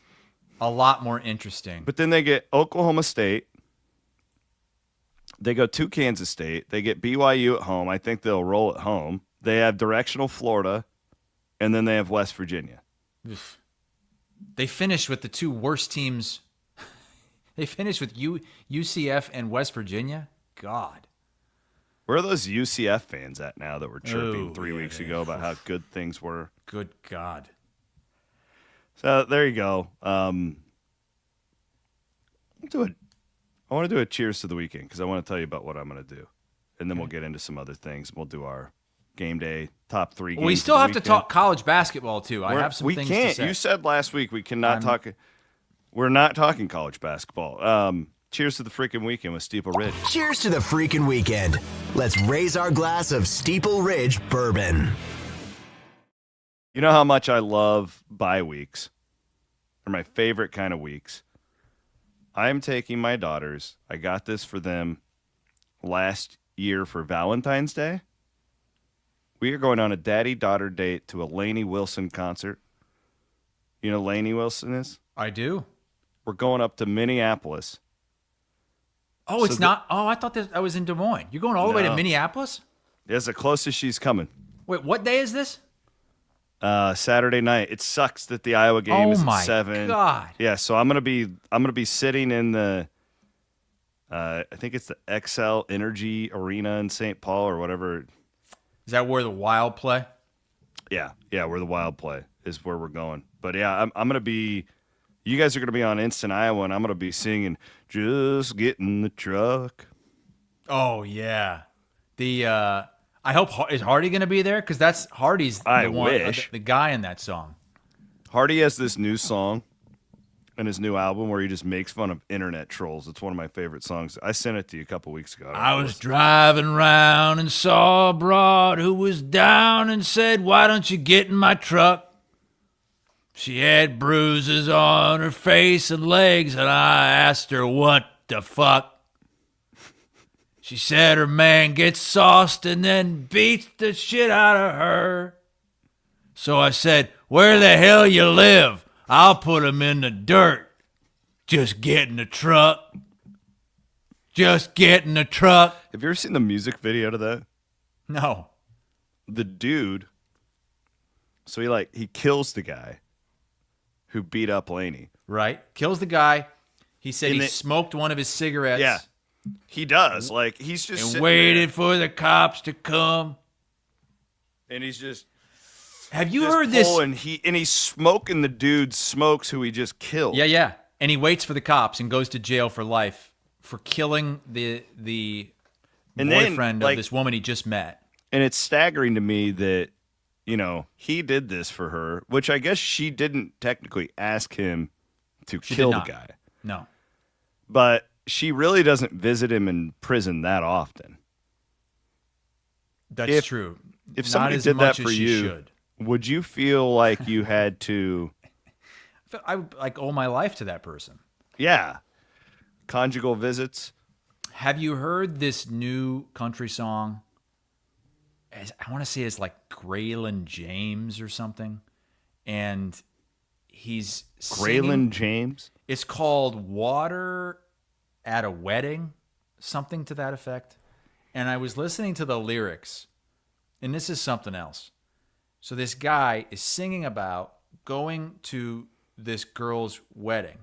a lot more interesting. But then they get Oklahoma State. They go to Kansas State. They get BYU at home. I think they'll roll at home. They have directional Florida, and then they have West Virginia. They finished with the 2 worst teams. They finished with UCF and West Virginia. God. Where are those UCF fans at now that were chirping 3 weeks ago about how good things were? Good God. So there you go. I want to do a cheers to the weekend because I want to tell you about what I'm going to do. And then we'll get into some other things. We'll do our game day top 3 games. We still have to talk college basketball, too. I have some things to say. You said last week we cannot talk. We're not talking college basketball. Cheers to the freaking weekend with Steeple Ridge. Cheers to the freaking weekend. Let's raise our glass of Steeple Ridge bourbon. You know how much I love bye weeks. They're my favorite kind of weeks. I'm taking my daughters. I got this for them last year for Valentine's Day. We are going on a daddy-daughter date to a Lainey Wilson concert. You know who Lainey Wilson is? I do. We're going up to Minneapolis. Oh, it's not. Oh, I thought that was in Des Moines. You're going all the way to Minneapolis? That's the closest she's coming. Wait, what day is this? Saturday night. It sucks that the Iowa game is at 7. Oh my God. Yeah, so I'm gonna be sitting in the I think it's the XL Energy Arena in St. Paul or whatever. Is that where the Wild play? Yeah, where the Wild play is where we're going. But yeah, I'm gonna be. You guys are gonna be on Instant Iowa, and I'm gonna be singing "Just Get in the Truck." Oh yeah, I hope is Hardy going to be there because that's Hardy's the guy in that song. Hardy has this new song in his new album where he just makes fun of internet trolls. It's one of my favorite songs. I sent it to you a couple weeks ago. I was driving around and saw a broad who was down and said, "Why don't you get in my truck?" She had bruises on her face and legs, and I asked her, "What the fuck?" She said her man gets sauced and then beats the shit out of her. So I said, "Where the hell you live? I'll put him in the dirt. Just get in the truck. Just get in the truck." Have you ever seen the music video to that? No. The dude, so he kills the guy who beat up Lainey. Right. Kills the guy. He said he smoked one of his cigarettes. Yeah. He does. He's just and waited for the cops to come. And he's just. Have you heard this? And he's smoking the dude's smokes who he just killed. Yeah. And he waits for the cops and goes to jail for life for killing the boyfriend of this woman he just met. And it's staggering to me that, he did this for her, which I guess she didn't technically ask him to kill the guy. No. But she really doesn't visit him in prison that often. That's true. If somebody did that for you, would you feel like you had to? I would owe my life to that person. Yeah. Conjugal visits. Have you heard this new country song? I want to say it's like Graylin James or something. And he's Graylin James? It's called Water at a Wedding, something to that effect. And I was listening to the lyrics, and this is something else. So this guy is singing about going to this girl's wedding,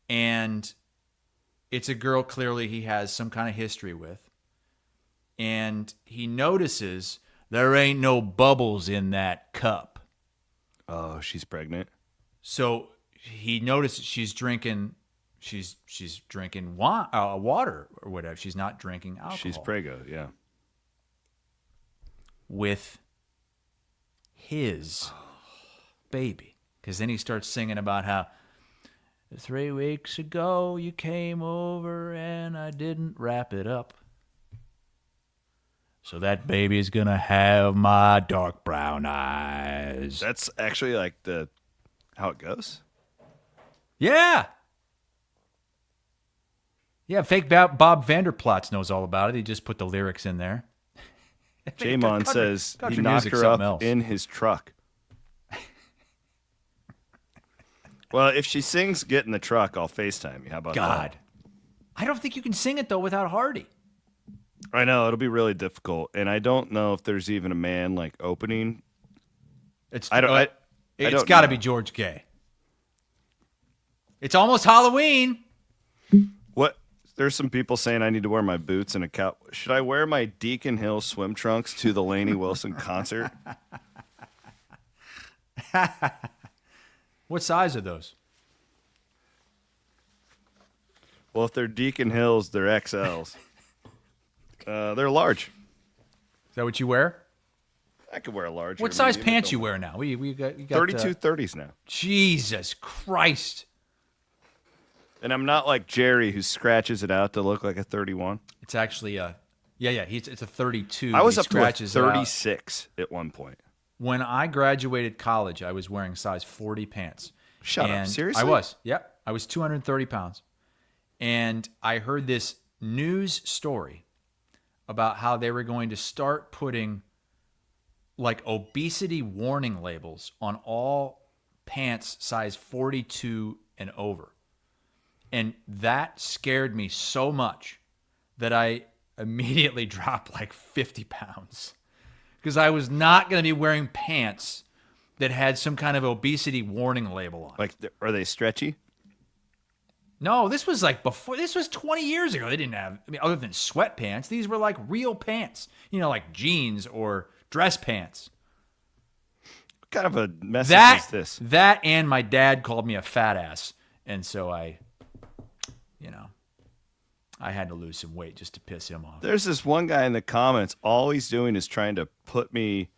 and it's a girl clearly he has some kind of history with, and he notices there ain't no bubbles in that cup. Oh, she's pregnant. So he notices she's drinking water or whatever. She's not drinking alcohol. She's prego, yeah. With his baby. Because then he starts singing about how 3 weeks ago you came over and I didn't wrap it up. So that baby's going to have my dark brown eyes. That's actually how it goes? Yeah. Yeah, fake Bob Vanderplatz knows all about it. He just put the lyrics in there. J-Mon says he knocked her up in his truck. Well, if she sings Get in the Truck, I'll FaceTime you. How about that? I don't think you can sing it, though, without Hardy. I know. It'll be really difficult. And I don't know if there's even a man, opening. It's got to be George Gay. It's almost Halloween. What? There's some people saying I need to wear my boots and a cap. Should I wear my Deacon Hill swim trunks to the Lainey Wilson concert? What size are those? Well, if they're Deacon Hills, they're XLs. They're large. Is that what you wear? I could wear a large. What size pants you wear now? You got 32 30s now. Jesus Christ. And I'm not like Jerry who scratches it out to look like a 31. It's actually it's a 32. I was He up to a scratches it out. 36 at one point. When I graduated college, I was wearing size 40 pants. Shut up. Seriously? I was. Yep. I was 230 pounds. And I heard this news story about how they were going to start putting like obesity warning labels on all pants size 42 and over. And that scared me so much that I immediately dropped like 50 pounds because I was not going to be wearing pants that had some kind of obesity warning label on it. Like, are they stretchy? No, this was like before. This was 20 years ago. They didn't have, other than sweatpants, these were like real pants, like jeans or dress pants. What kind of a message is this? That and my dad called me a fat ass. And so I had to lose some weight just to piss him off. There's this one guy in the comments, all he's doing is trying to put me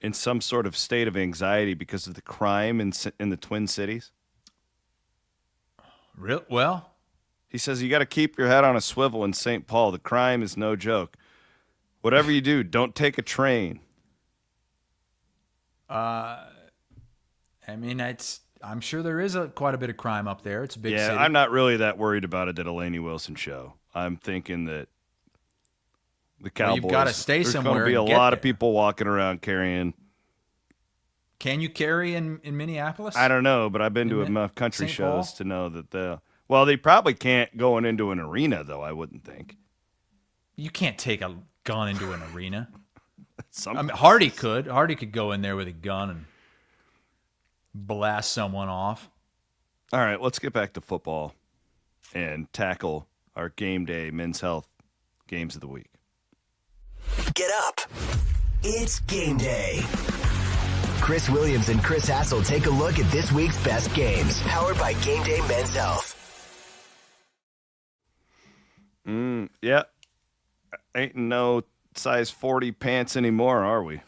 in some sort of state of anxiety because of the crime in the Twin Cities. Real? Well, he says you got to keep your head on a swivel in St. Paul. The crime is no joke. Whatever you do, don't take a train. I'm sure there is quite a bit of crime up there. It's a big city. Yeah, I'm not really that worried about it at Delaney Wilson show. I'm thinking that the Cowboys. You've got to stay somewhere. There's going to be a lot of people walking around carrying. Can you carry in Minneapolis? I don't know, but I've been to enough country shows to know that they probably can't going into an arena, though, I wouldn't think. You can't take a gun into an arena. Hardy could. Hardy could go in there with a gun and blast someone off. All right, let's get back to football and tackle our game day men's health games of the week. Get up. It's game day. Chris Williams and Chris Hassel take a look at this week's best games, powered by Game Day Men's Health. Yeah. Ain't no size 40 pants anymore, are we?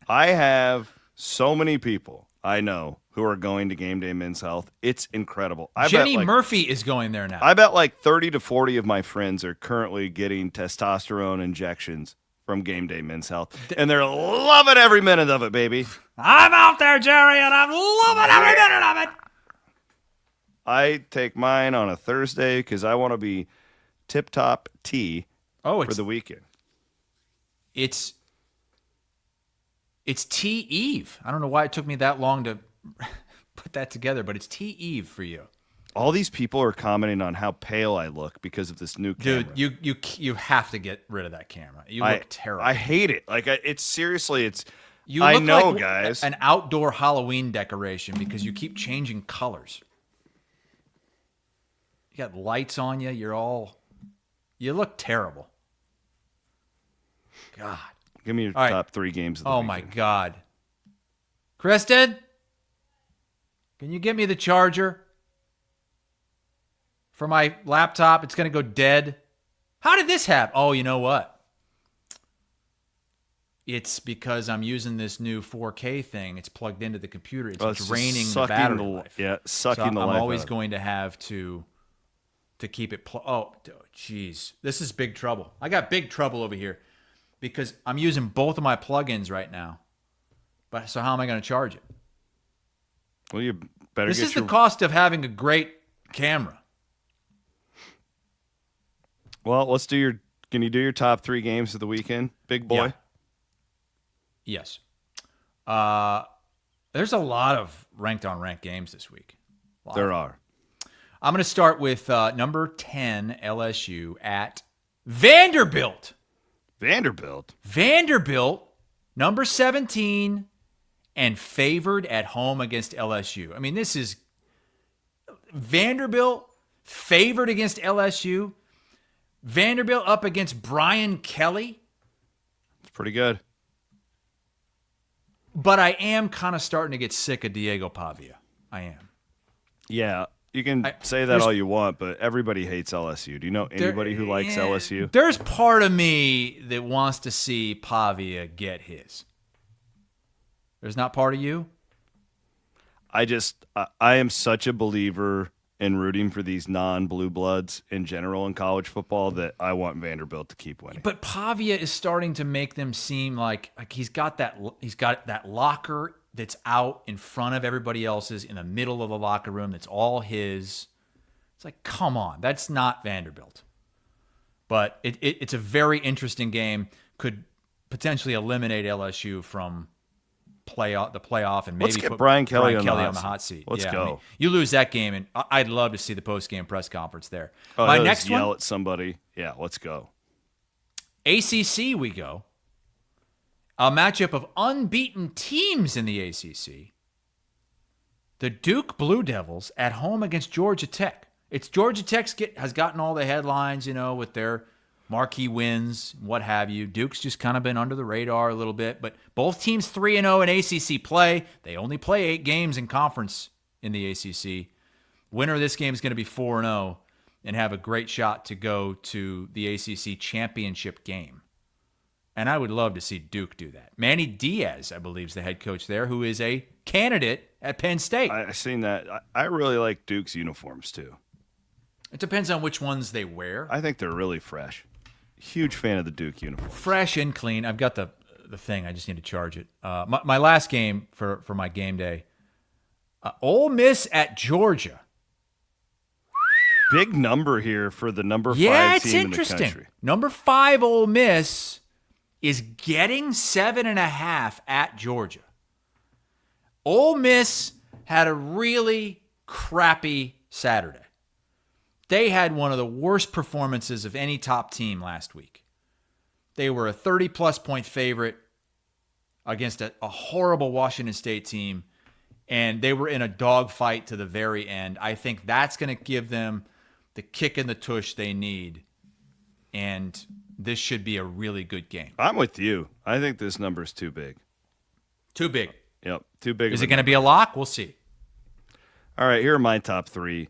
I have so many people I know who are going to Game Day Men's Health. It's incredible. Jenny Murphy is going there now. I bet like 30 to 40 of my friends are currently getting testosterone injections from Game Day Men's Health, and they're loving every minute of it, baby. I'm out there, Jerry, and I'm loving every minute of it. I take mine on a Thursday because I want to be tip-top T for the weekend. It's Tea Eve. I don't know why it took me that long to put that together, but it's Tea Eve for you. All these people are commenting on how pale I look because of this new camera. Dude, you have to get rid of that camera. You look terrible. I hate it. Like it's seriously, it's. You I look know, like guys. An outdoor Halloween decoration because you keep changing colors. You got lights on you. You look terrible. God. Give me your top 3 games of the weekend. My God. Kristen, can you get me the charger for my laptop? It's going to go dead. How did this happen? Oh, you know what? It's because I'm using this new 4K thing. It's plugged into the computer. It's draining the battery life. Yeah, sucking the life out. I'm always going to have to keep it jeez. This is big trouble. I got big trouble over here because I'm using both of my plugins right now. But so how am I going to charge it? Well, you better This is the cost of having a great camera. Well, can you do your top 3 games of the weekend, big boy? Yeah. Yes. There's a lot of ranked on ranked games this week. There are. I'm going to start with number 10 LSU at Vanderbilt. Vanderbilt, number 17, and favored at home against LSU. I mean, this is Vanderbilt favored against LSU. Vanderbilt up against Brian Kelly. It's pretty good. But I am kind of starting to get sick of Diego Pavia. I am. Yeah, you can say that all you want, but everybody hates LSU. Do you know anybody who likes LSU? There's part of me that wants to see Pavia get his. There's not part of you? I am such a believer in rooting for these non-blue bloods in general in college football that I want Vanderbilt to keep winning. But Pavia is starting to make them seem like he's got that locker that's out in front of everybody else's in the middle of the locker room that's all his. It's like, come on, that's not Vanderbilt. But it's a very interesting game. Could potentially eliminate LSU from the playoff and maybe put put Brian Kelly on the hot seat. Let's go. I mean, you lose that game, and I'd love to see the post-game press conference there. Oh, My next yell one, at somebody. Yeah, let's go. ACC we go. A matchup of unbeaten teams in the ACC. The Duke Blue Devils at home against Georgia Tech. It's Georgia Tech has gotten all the headlines, with their marquee wins, what have you. Duke's just kind of been under the radar a little bit, but both teams 3-0 in ACC play. They only play 8 games in conference in the ACC. Winner of this game is going to be 4-0 and have a great shot to go to the ACC championship game. And I would love to see Duke do that. Manny Diaz, I believe, is the head coach there, who is a candidate at Penn State. I've seen that. I really like Duke's uniforms, too. It depends on which ones they wear. I think they're really fresh. Huge fan of the Duke uniform. Fresh and clean. I've got the thing. I just need to charge it. My last game for my game day, Ole Miss at Georgia. Big number here for the number 5 team it's in interesting. the country. Number 5 Ole Miss is getting 7.5 at Georgia. Ole Miss had a really crappy Saturday. They had one of the worst performances of any top team last week. They were a 30-plus point favorite against a horrible Washington State team, and they were in a dogfight to the very end. I think that's going to give them the kick in the tush they need, and this should be a really good game. I'm with you. I think this number is too big. Too big. Yep, too big. Is it going to be a lock? We'll see. All right, here are my top 3.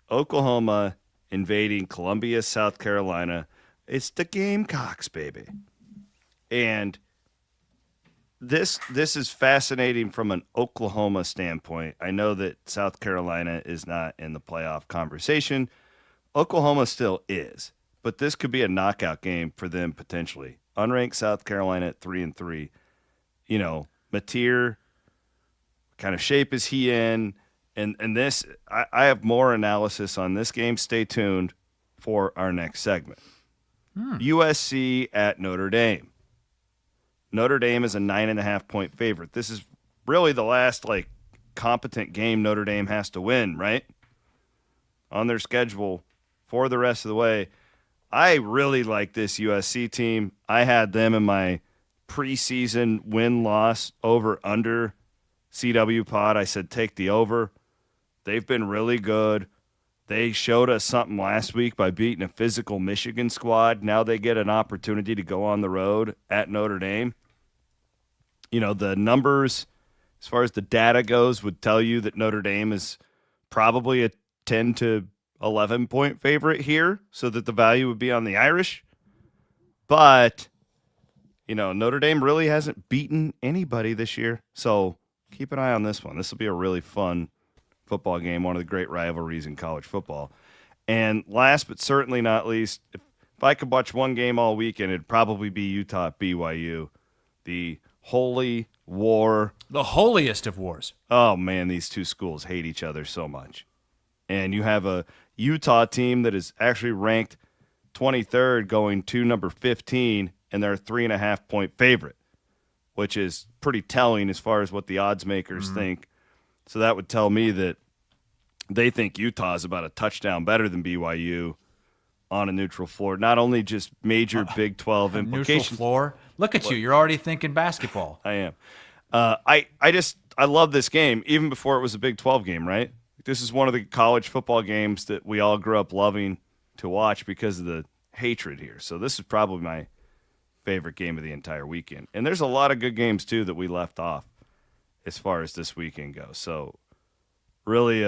Oklahoma invading Columbia, South Carolina. It's the Gamecocks, baby. And this is fascinating from an Oklahoma standpoint. I know that South Carolina is not in the playoff conversation. Oklahoma still is. But this could be a knockout game for them potentially. Unranked South Carolina at 3-3. Mateer, what kind of shape is he in? And this, I have more analysis on this game. Stay tuned for our next segment. USC at Notre Dame. Notre Dame is a 9.5-point favorite. This is really the last competent game Notre Dame has to win, right? On their schedule for the rest of the way. I really like this USC team. I had them in my preseason win-loss over-under CW pod. I said take the over. They've been really good. They showed us something last week by beating a physical Michigan squad. Now they get an opportunity to go on the road at Notre Dame. The numbers, as far as the data goes, would tell you that Notre Dame is probably a 10 to 11-point favorite here, so that the value would be on the Irish. But, Notre Dame really hasn't beaten anybody this year. So keep an eye on this one. This will be a really fun football game, one of the great rivalries in college football. And last but certainly not least, if I could watch one game all weekend, it'd probably be Utah at BYU. The holy war. The holiest of wars. Oh, man, these two schools hate each other so much. And you have a Utah team that is actually ranked 23rd going to number 15, and they're a 3.5-point favorite, which is pretty telling as far as what the odds makers think. So that would tell me that they think Utah is about a touchdown better than BYU on a neutral floor. Not only just major Big 12 implications. Neutral floor? Look at you. You're already thinking basketball. I am. I love this game, even before it was a Big 12 game, right? This is one of the college football games that we all grew up loving to watch because of the hatred here. So this is probably my favorite game of the entire weekend. And there's a lot of good games, too, that we left off as far as this weekend goes. So Really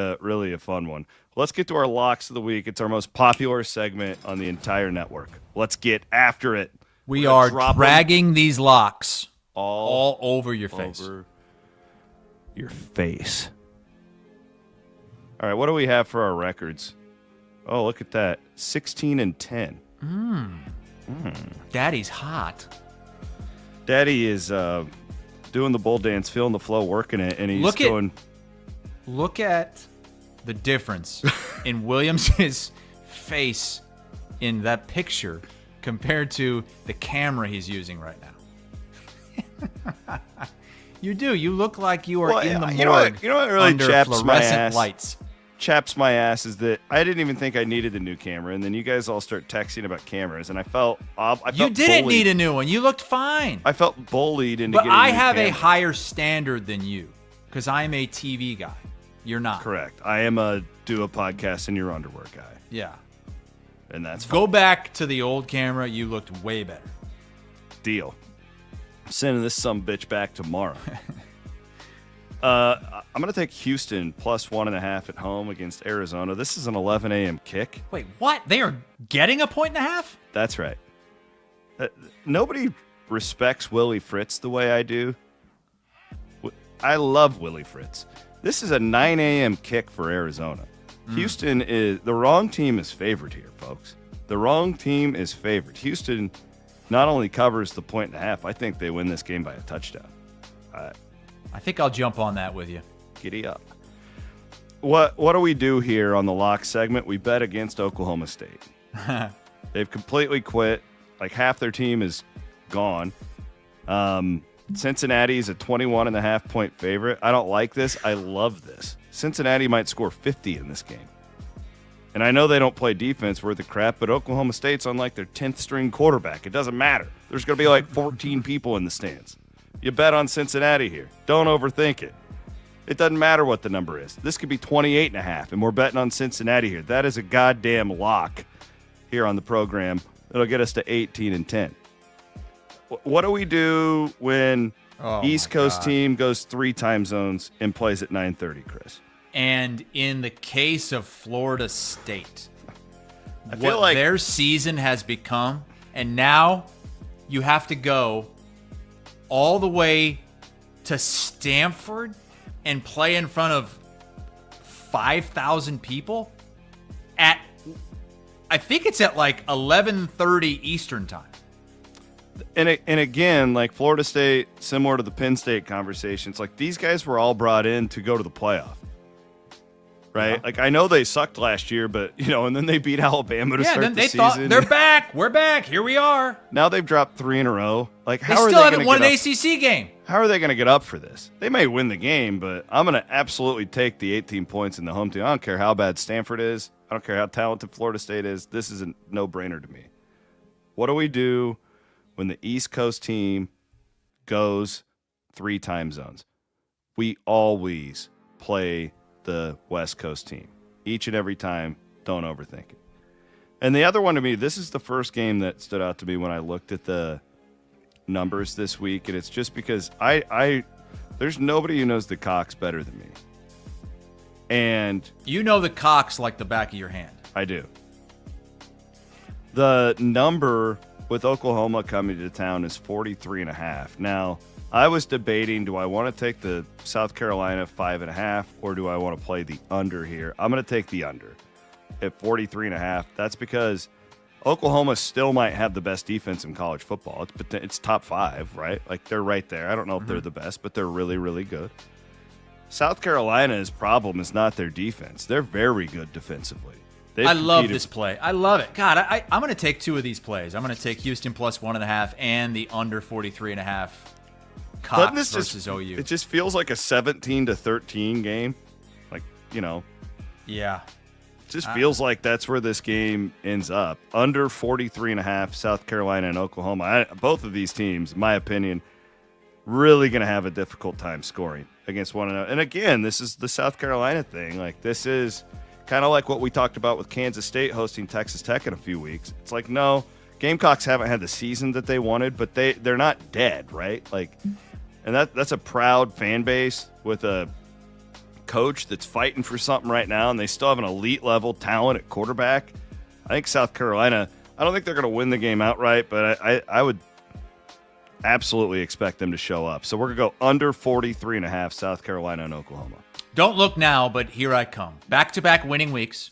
a fun one. Let's get to our locks of the week. It's our most popular segment on the entire network. Let's get after it. We are dragging these locks all over your face. Over your face. All right, what do we have for our records? Oh, look at that. 16-10. Daddy's hot. Daddy is doing the bull dance, feeling the flow, working it, and he's Look at the difference in Williams' face in that picture compared to the camera he's using right now. You do. You look like you are in the morgue. You know what really under chaps my fluorescent ass? lights. Chaps my ass is that I didn't even think I needed a new camera, and then you guys all start texting about cameras, and I felt you didn't bullied. need a new one. You looked fine. I felt bullied into But getting a I new have a camera. higher standard than you because I'm a TV guy. You're not. Correct. I am a do a podcast in your underwear guy, Yeah. and that's Go back to the old camera. You looked way better. deal. I'm sending this sumbitch back tomorrow. I'm going to take Houston plus 1.5 at home against Arizona. This is an 11 a.m. kick. Wait, what? They are getting a 1.5? That's right. Nobody respects Willie Fritz the way I do. I love Willie Fritz. This is a 9 a.m. kick for Arizona. Houston is the wrong team is favored here, folks. The wrong team is favored. Houston not only covers the 1.5, I think they win this game by a touchdown. I think I'll jump on that with you. Giddy up. What do we do here on the lock segment? We bet against Oklahoma State. They've completely quit. Like half their team is gone. Cincinnati is a 21.5 point favorite. I don't like this. I love this. Cincinnati might score 50 in this game. And I know they don't play defense worth of crap, but Oklahoma State's on like their 10th string quarterback. It doesn't matter. There's going to be like 14 people in the stands. You bet on Cincinnati here. Don't overthink it. It doesn't matter what the number is. This could be 28.5, and we're betting on Cincinnati here. That is a goddamn lock here on the program. It'll get us to 18-10. What do we do when East Coast team goes 3 time zones and plays at 9:30, Chris? And in the case of Florida State, I feel what like their season has become, and now you have to go all the way to Stanford and play in front of 5,000 people at, I think it's at like 11:30 Eastern time. And again, like Florida State, similar to the Penn State conversations, like these guys were all brought in to go to the playoff, right? Yeah. Like I know they sucked last year, but and then they beat Alabama to start then the they season. thought they're back. We're back. Here we are. Now they've dropped 3 in a row. Like They how are still they haven't going won to an ACC game. How are they going to get up for this? They may win the game, but I'm going to absolutely take the 18 points in the home team. I don't care how bad Stanford is. I don't care how talented Florida State is. This is a no-brainer to me. What do we do when the East Coast team goes 3 time zones? We always play the West Coast team. Each and every time, don't overthink it. And the other one to me, this is the first game that stood out to me when I looked at the numbers this week, and it's just because I there's nobody who knows the Cox better than me. And You know the Cox like the back of your hand. I do. The number with Oklahoma coming to town is 43.5. Now, I was debating, do I want to take the South Carolina 5.5 or do I want to play the under here? I'm going to take the under at 43.5. That's because Oklahoma still might have the best defense in college football. It's top 5, right? Like they're right there. I don't know if they're the best, but they're really, really good. South Carolina's problem is not their defense. They're very good defensively. I love this play. I love it. God, I'm going to take 2 of these plays. I'm going to take Houston plus 1.5 and the under 43.5 Cox versus OU. It just feels like a 17-13 game. Like, Yeah. just feels like that's where this game ends up. Under 43.5, South Carolina and Oklahoma. Both of these teams, in my opinion, really going to have a difficult time scoring against one another. And again, this is the South Carolina thing. Like, this is kind of like what we talked about with Kansas State hosting Texas Tech in a few weeks. It's like, no, Gamecocks haven't had the season that they wanted, but they're not dead, right? Like, and that's a proud fan base with a coach that's fighting for something right now, and they still have an elite level talent at quarterback. I think South Carolina, I don't think they're going to win the game outright, but I would absolutely expect them to show up. So we're going to go under 43.5, South Carolina and Oklahoma. Don't look now, but here I come. Back-to-back winning weeks.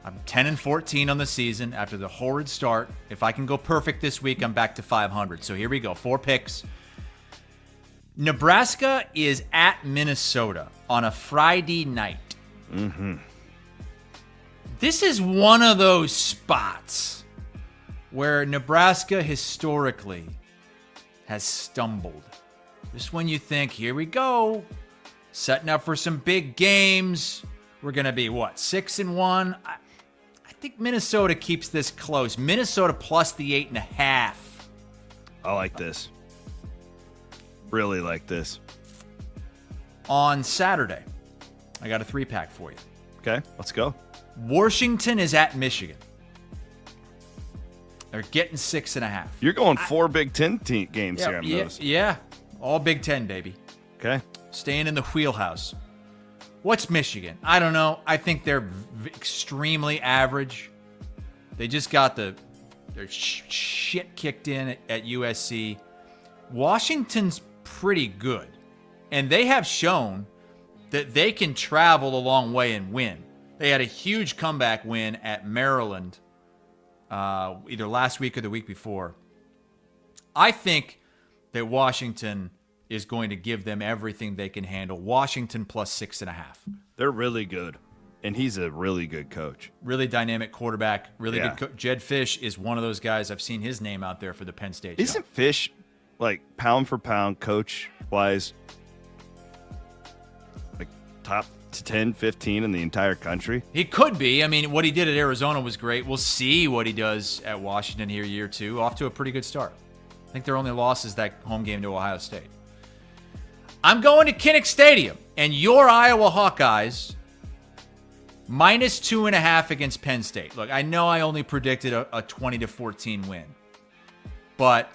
I'm 10-14 on the season after the horrid start. If I can go perfect this week, I'm back to 500. So here we go. 4 picks. Nebraska is at Minnesota on a Friday night. Mm-hmm. This is one of those spots where Nebraska historically has stumbled. Just when you think, here we go, setting up for some big games. We're going to be, 6-1? I think Minnesota keeps this close. Minnesota plus the 8.5. I like this. Really like this. On Saturday, I got a 3-pack for you. Okay, let's go. Washington is at Michigan. They're getting 6.5. You're going 4 Big Ten games here. Yeah, all Big Ten, baby. Okay. Staying in the wheelhouse. What's Michigan? I don't know. I think they're extremely average. They just got their shit kicked in at USC. Washington's pretty good. And they have shown that they can travel a long way and win. They had a huge comeback win at Maryland either last week or the week before. I think that Washington is going to give them everything they can handle. Washington plus 6.5. They're really good. And he's a really good coach. Really dynamic quarterback. Really good coach. Jed Fish is one of those guys. I've seen his name out there for the Penn State Isn't Fish, pound for pound, coach-wise, top 10, 15 in the entire country? He could be. I mean, what he did at Arizona was great. We'll see what he does at Washington here year 2. Off to a pretty good start. I think their only loss is that home game to Ohio State. I'm going to Kinnick Stadium, and your Iowa Hawkeyes minus 2.5 against Penn State. Look, I know I only predicted a 20-14 win, but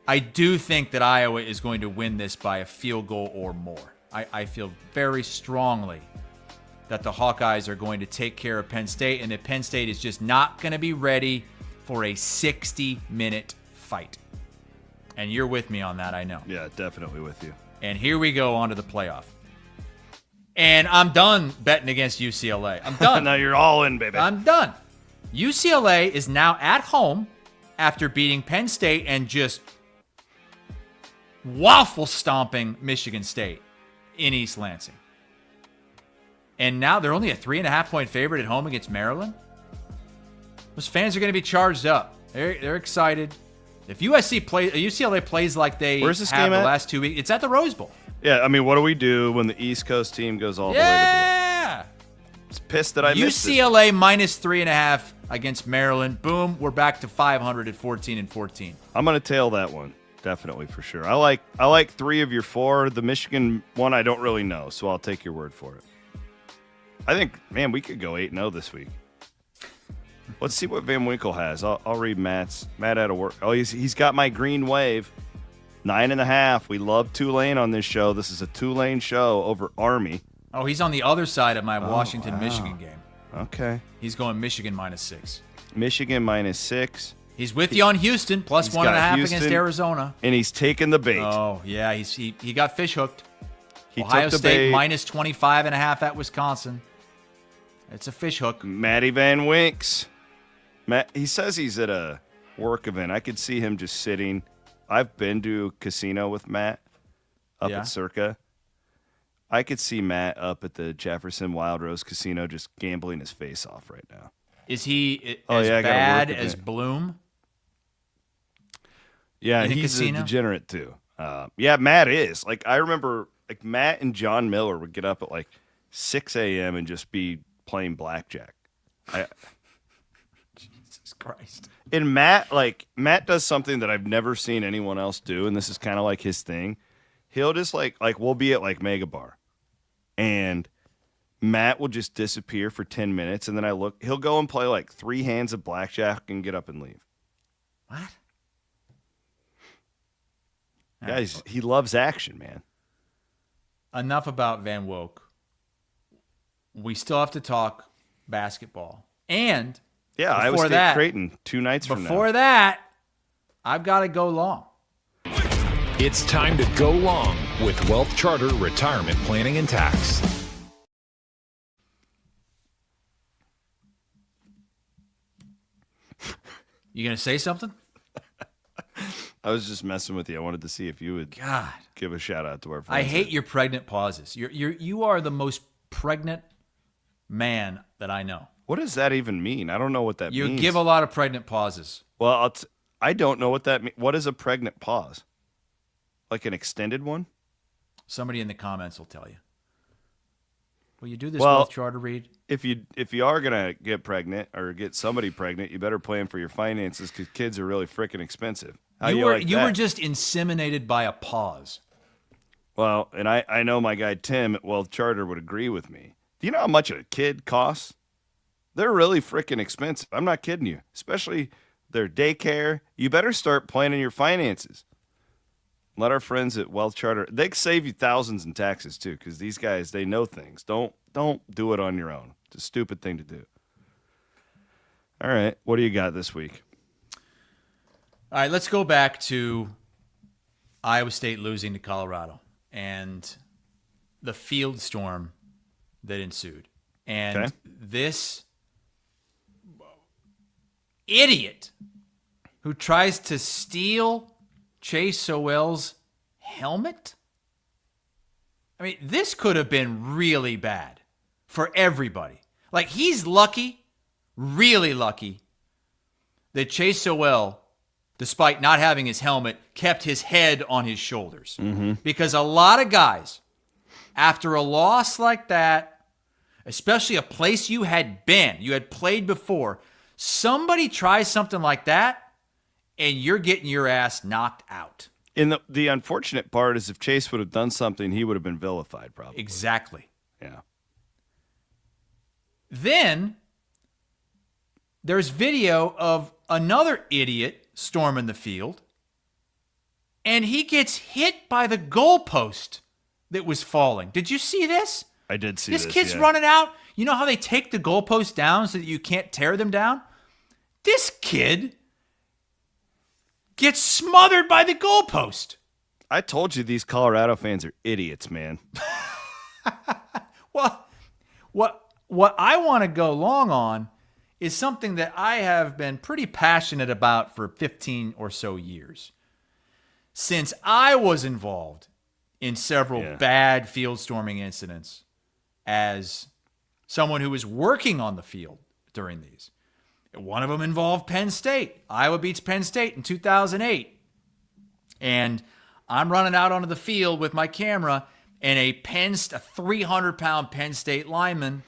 I do think that Iowa is going to win this by a field goal or more. I feel very strongly that the Hawkeyes are going to take care of Penn State, and that Penn State is just not going to be ready for a 60-minute fight. And you're with me on that, I know. Yeah, definitely with you. And here we go on to the playoff. And I'm done betting against UCLA. I'm done. Now you're all in, baby. I'm done. UCLA is now at home after beating Penn State and just waffle stomping Michigan State in East Lansing. And now they're only a 3.5-point favorite at home against Maryland. Those fans are going to be charged up. They're excited. If UCLA plays like they Where's this have game the at? last 2 weeks, it's at the Rose Bowl. Yeah, I mean, what do we do when the East Coast team goes all the way to the It's pissed that I missed UCLA minus 3.5 against Maryland. Boom, we're back to 500 at 14-14. I'm going to tail that one, definitely, for sure. I like 3 of your 4. The Michigan one I don't really know, so I'll take your word for it. I think, man, we could go 8-0 this week. Let's see what Van Winkle has. I'll read Matt's. Matt out of work. Oh, he's got my green wave. 9.5. We love Tulane on this show. This is a Tulane show over Army. Oh, he's on the other side of my Washington-Michigan game. Okay. He's going Michigan minus 6. Michigan minus 6. He's with you on Houston, plus 1.5 against Arizona. And he's taking the bait. Oh, yeah, he got fish hooked. He Ohio took the State bait. minus 25.5 at Wisconsin. It's a fish hook. Matty Van Winks. Matt, he says he's at a work event. I could see him just sitting. I've been to a casino with Matt up at Circa. I could see Matt up at the Jefferson Wild Rose Casino just gambling his face off right now. Is he as bad as Bloom? Yeah, he's a degenerate too. Yeah, Matt is. I remember Matt and John Miller would get up at 6 a.m. and just be playing blackjack. Jesus Christ. And Matt does something that I've never seen anyone else do, and this is kind of like his thing. He'll just we'll be at Mega Bar, and Matt will just disappear for 10 minutes, and then he'll go and play 3 hands of blackjack and get up and leave. What? Guys, he loves action, man. enough about Van Woke. We still have to talk basketball. And Iowa State Creighton 2 nights from now. Before that, I've got to go long. It's time to go long with Wealth Charter Retirement Planning and Tax. You going to say something? I was just messing with you. I wanted to see if you would give a shout out to our friends. I hate your pregnant pauses. You are the most pregnant man that I know. What does that even mean? I don't know what that means. You give a lot of pregnant pauses. Well, I don't know what that means. What is a pregnant pause? Like an extended one? Somebody in the comments will tell you. Will you do this Wealth Charter read? If you are gonna get pregnant or get somebody pregnant, you better plan for your finances because kids are really freaking expensive. You were just inseminated by a pause. Well, and I know my guy Tim at Wealth Charter would agree with me. Do you know how much a kid costs? They're really freaking expensive. I'm not kidding you. Especially their daycare. You better start planning your finances. Let our friends at Wealth Charter, they can save you thousands in taxes too, because these guys, they know things. Don't do it on your own. It's a stupid thing to do. All right, what do you got this week? All right, let's go back to Iowa State losing to Colorado and the field storm that ensued. And this idiot who tries to steal Chase Sowell's helmet? I mean, this could have been really bad for everybody. Like, he's lucky, really lucky, that Chase Sowell, despite not having his helmet, kept his head on his shoulders. Mm-hmm. Because a lot of guys, after a loss like that, especially a place you had played before, somebody tries something like that, and you're getting your ass knocked out. And the unfortunate part is if Chase would have done something, he would have been vilified probably. Exactly. Yeah. Then there's video of another idiot storming the field, and he gets hit by the goalpost that was falling. Did you see this? I did see this. This kid's running out. You know how they take the goalposts down so that you can't tear them down? This kid gets smothered by the goalpost. I told you these Colorado fans are idiots, man. Well, what I want to go long on is something that I have been pretty passionate about for 15 or so years. Since I was involved in several bad field storming incidents as someone who was working on the field during these. One of them involved Penn State. Iowa beats Penn State in 2008. And I'm running out onto the field with my camera, and a 300-pound Penn State lineman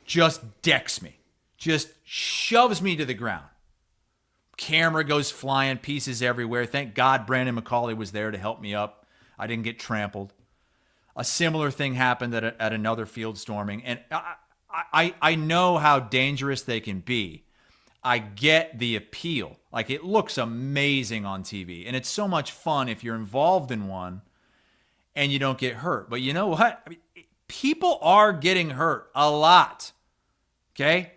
just decks me, just shoves me to the ground. Camera goes flying, pieces everywhere. Thank God Brandon McCauley was there to help me up. I didn't get trampled. A similar thing happened at another field storming, and I know how dangerous they can be. I get the appeal. Like, it looks amazing on TV, and it's so much fun if you're involved in one and you don't get hurt. But you know what? I mean, people are getting hurt a lot. Okay?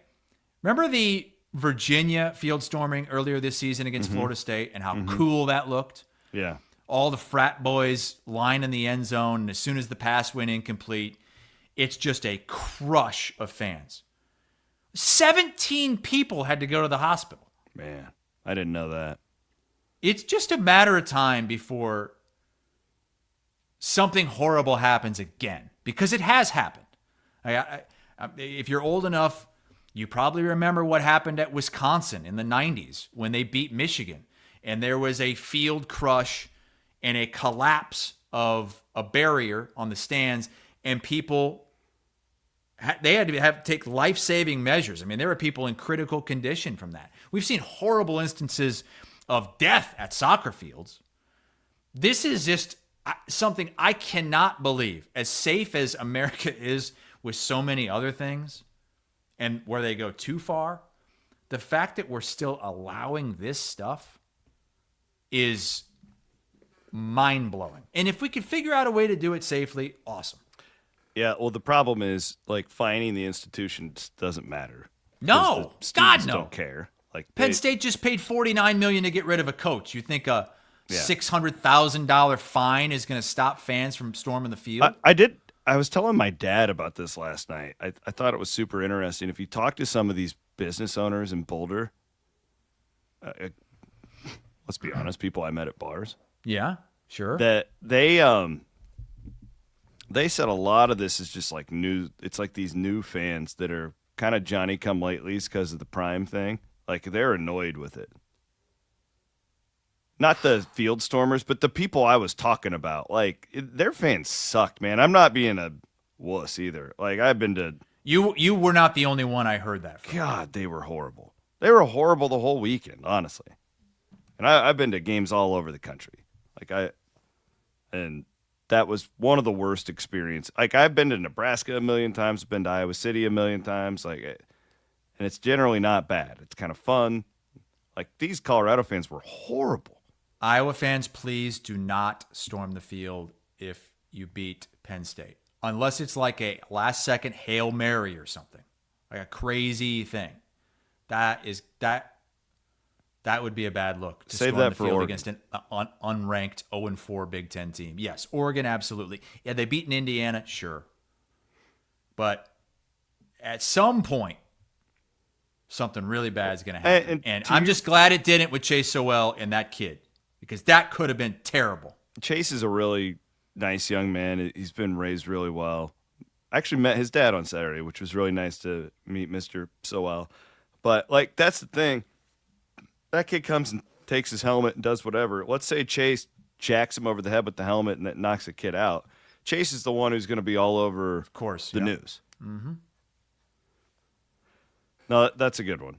Remember the Virginia field storming earlier this season against Florida State and how cool that looked? Yeah. All the frat boys lining the end zone, and as soon as the pass went incomplete, it's just a crush of fans. 17 people had to go to the hospital. Man, I didn't know that. It's just a matter of time before something horrible happens again, because it has happened. If you're old enough, you probably remember what happened at Wisconsin in the 90s when they beat Michigan, and there was a field crush and a collapse of a barrier on the stands, and people, they had to take life-saving measures. I mean, there were people in critical condition from that. We've seen horrible instances of death at soccer fields. This is just something I cannot believe. As safe as America is with so many other things, and where they go too far, the fact that we're still allowing this stuff is mind-blowing. And if we could figure out a way to do it safely, awesome. Yeah, well, the problem is, like, fining the institution doesn't matter. No, God, no. Don't care. Like Penn State just paid $49 million to get rid of a coach. You think a $600,000 fine is going to stop fans from storming the field? I was telling my dad about this last night. I thought it was super interesting. If you talk to some of these business owners in Boulder, let's be honest, people I met at bars. Yeah, sure. That they said a lot of this is just like new. It's like these new fans that are kind of Johnny-come-latelys because of the Prime thing. Like, they're annoyed with it. Not the field stormers, but the people I was talking about. Like, their fans sucked, man. I'm not being a wuss either. Like, I've been to... You were not the only one I heard that from. God, they were horrible. They were horrible the whole weekend, honestly. And I've been to games all over the country. And that was one of the worst experiences. Like, I've been to Nebraska a million times, been to Iowa City a million times, and it's generally not bad. It's kind of fun. Like, these Colorado fans were horrible. Iowa fans, please do not storm the field if you beat Penn State, unless it's like a last-second Hail Mary or something, like a crazy thing. That would be a bad look to save storm that the for field Oregon. against an unranked 0-4 Big Ten team. Yes, Oregon, absolutely. Yeah, they beaten Indiana, sure. But at some point, something really bad is going to happen. And I'm just glad it didn't with Chase Sowell and that kid, because that could have been terrible. Chase is a really nice young man. He's been raised really well. I actually met his dad on Saturday, which was really nice to meet Mr. Sowell. But, like, that's the thing. That kid comes and takes his helmet and does whatever. Let's say Chase jacks him over the head with the helmet and that knocks the kid out. Chase is the one who's going to be all over the news. Mm-hmm. No, that's a good one.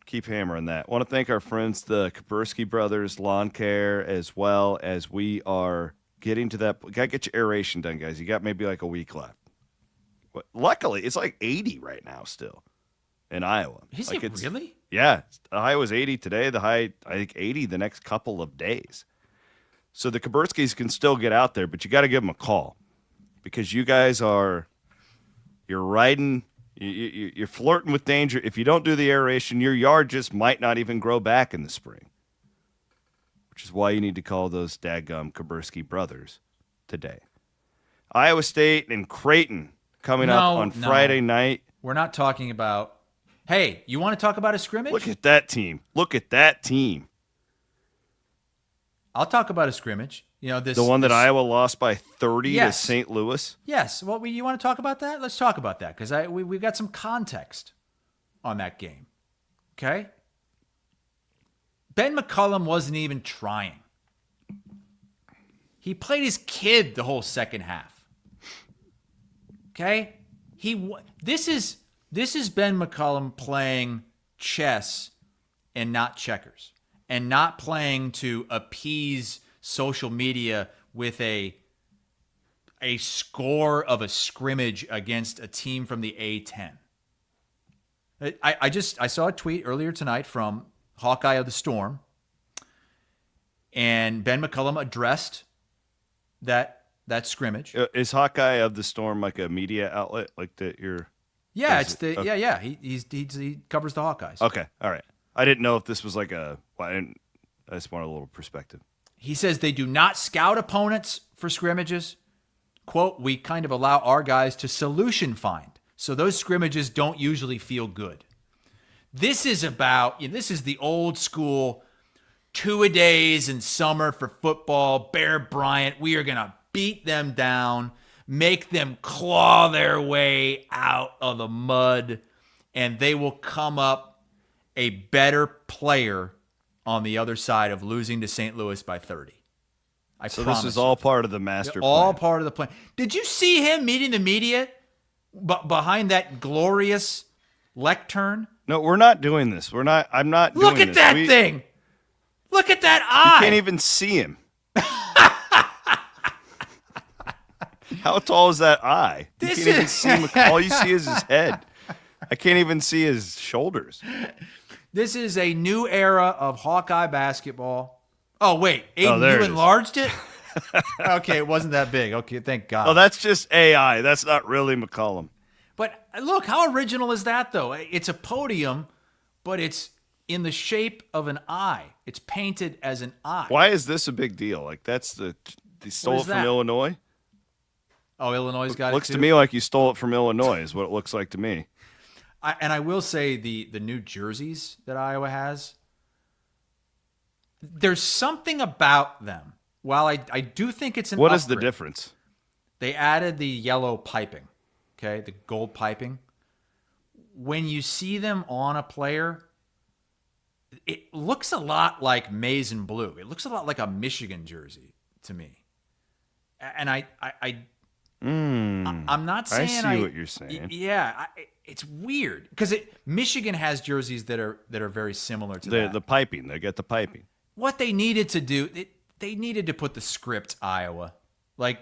Keep hammering that. Want to thank our friends, the Kaburski Brothers Lawn Care, as well as we are getting to that. Got to get your aeration done, guys. You got maybe like a week left. But luckily, it's like 80 right now still in Iowa. Is like it really? Yeah. The high was 80 today. The high, I think, 80 the next couple of days. So the Kaburskis can still get out there, but you got to give them a call because you guys you're riding – you're flirting with danger. If you don't do the aeration, your yard just might not even grow back in the spring, which is why you need to call those daggum Kaburski brothers today. Iowa State and Creighton coming up on Friday night. We're not talking about – hey, you want to talk about a scrimmage? Look at that team. Look at that team. I'll talk about a scrimmage. You know, the one that Iowa lost by 30 to St. Louis? Yes. Well, you want to talk about that? Let's talk about that because we've got some context on that game. Okay? Ben McCullum wasn't even trying. He played his kid the whole second half. Okay? This is Ben McCullum playing chess and not checkers and not playing to appease social media with a score of a scrimmage against a team from the A-10. I saw a tweet earlier tonight from Hawkeye of the Storm, and Ben McCullum addressed that scrimmage. Is Hawkeye of the Storm like a media outlet, like that? Yeah, He covers the Hawkeyes. Okay, all right. I didn't know if this was like I just wanted a little perspective. He says they do not scout opponents for scrimmages. Quote, we kind of allow our guys to solution find. So those scrimmages don't usually feel good. This is this is the old school two-a-days in summer for football. Bear Bryant, we are going to beat them down, make them claw their way out of the mud, and they will come up a better player on the other side of losing to St. Louis by 30. So this is all part of the master plan. All part of the plan. Did you see him meeting the media behind that glorious lectern? No, we're not doing this. I'm not doing this. Look at that thing. Look at that eye. You can't even see him. How tall is that eye? You can't even see him. All you see is his head. I can't even see his shoulders. This is a new era of Hawkeye basketball. Oh, wait. Aiden, you there it is. enlarged it? Okay, it wasn't that big. Okay, thank God. Oh, that's just AI. That's not really McCollum. But look, how original is that, though? It's a podium, but it's in the shape of an eye. It's painted as an eye. Why is this a big deal? Like, they stole it from Illinois? Oh, Illinois got it Looks too? to me like you stole it from Illinois is what it looks like to me. And I will say the new jerseys that Iowa has, there's something about them. While I do think it's an What upgrade, is the difference? They added the yellow piping, okay, the gold piping. When you see them on a player, it looks a lot like maize and blue. It looks a lot like a Michigan jersey to me. And I'm not saying I see what you're saying. Yeah, it's weird because Michigan has jerseys that are very similar to that. The piping, they get the piping. What they needed to do, they needed to put the script Iowa. Like,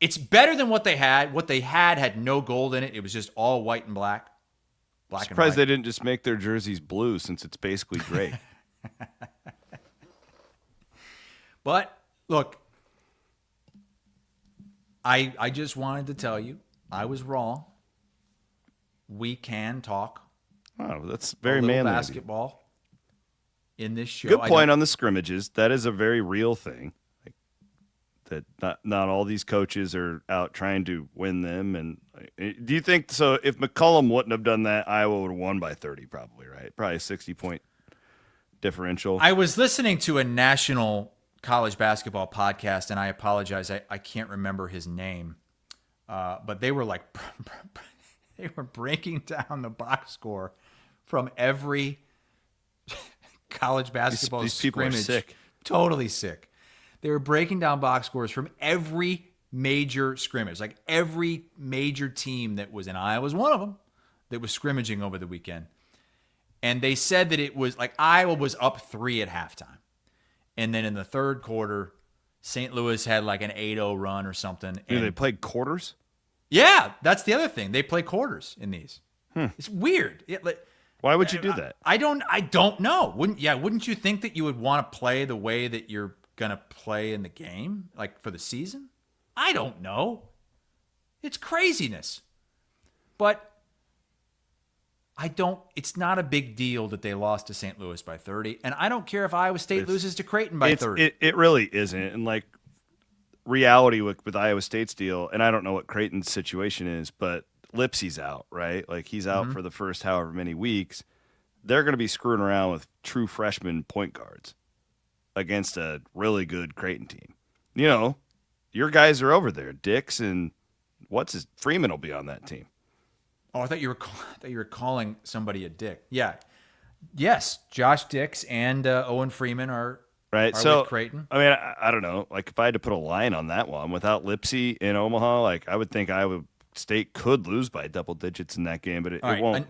it's better than what they had. What they had no gold in it. It was just all white and black. I'm surprised they didn't just make their jerseys blue since it's basically gray. But look, I just wanted to tell you I was wrong. We can talk. Oh, that's very manly. Basketball in this show. Good point on the scrimmages. That is a very real thing. Like, that not all these coaches are out trying to win them. And do you think so? If McCollum wouldn't have done that, Iowa would have won by 30, probably, right? Probably a 60-point differential. I was listening to a national college basketball podcast, and I apologize, I can't remember his name, but they were like they were breaking down the box score from every college basketball these people are scrimmage. sick. Totally sick. They were breaking down box scores from every major scrimmage, like every major team that was in Iowa was one of them that was scrimmaging over the weekend. And they said that it was like Iowa was up 3 at halftime. And then in the third quarter, St. Louis had like an 8-0 run or something. And they played quarters? Yeah, that's the other thing. They play quarters in these. It's weird. Why would you do that? I don't know. Wouldn't you think that you would want to play the way that you're going to play in the game, like for the season? I don't know. It's craziness. But it's not a big deal that they lost to St. Louis by 30. And I don't care if Iowa State loses to Creighton by 30. It really isn't. And like reality with Iowa State's deal, and I don't know what Creighton's situation is, but Lipsy's out, right? Like he's out for the first however many weeks. They're going to be screwing around with true freshman point guards against a really good Creighton team. You know, your guys are over there. Dix and Freeman will be on that team. Oh, I thought you were calling somebody a dick. Yeah. Yes, Josh Dix and Owen Freeman are right. With Creighton. I mean, I don't know. Like if I had to put a line on that one, without Lipsy in Omaha, like I would think Iowa State could lose by double digits in that game, but it won't.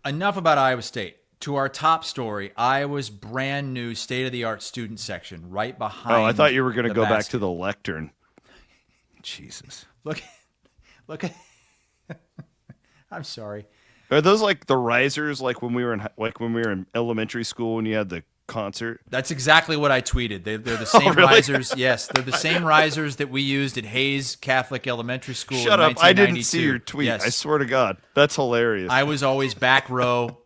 Enough about Iowa State. To our top story, Iowa's brand new state-of-the-art student section right behind. Oh, I thought you were going to go back to the lectern. Jesus. Look at. I'm sorry. Are those like the risers, like when we were in elementary school when you had the concert? That's exactly what I tweeted. They're the same risers. Yes, they're the same risers that we used at Hayes Catholic Elementary School. Shut up! I didn't see your tweet. Yes. I swear to God, that's hilarious. I was always back row,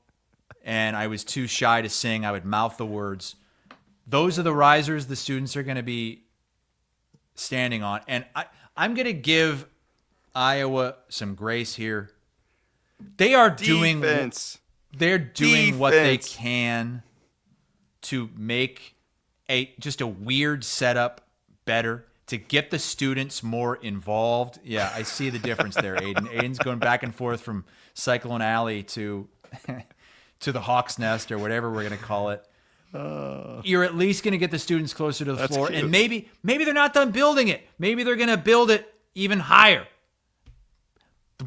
and I was too shy to sing. I would mouth the words. Those are the risers the students are going to be standing on, and I'm going to give Iowa some grace here. They are doing what they can to make just a weird setup better, to get the students more involved. Yeah, I see the difference there, Aiden. Aiden's going back and forth from Cyclone Alley to the Hawk's Nest or whatever we're going to call it. You're at least going to get the students closer to the floor. Cute. And maybe they're not done building it. Maybe they're going to build it even higher.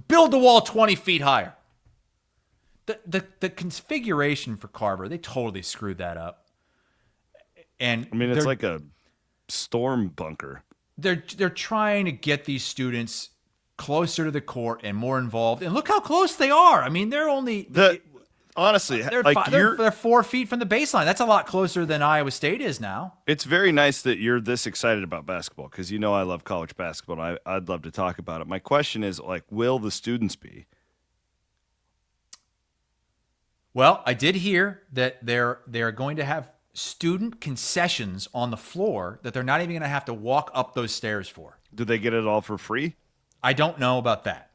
Build the wall 20 feet higher. The configuration for Carver, they totally screwed that up. And I mean, it's like a storm bunker. They're trying to get these students closer to the court and more involved. And look how close they are. I mean, they're only honestly, they're 4 feet from the baseline. That's a lot closer than Iowa State is now. It's very nice that you're this excited about basketball because you know I love college basketball. And I'd love to talk about it. My question is, will the students be? Well, I did hear that they're going to have student concessions on the floor that they're not even going to have to walk up those stairs for. Do they get it all for free? I don't know about that.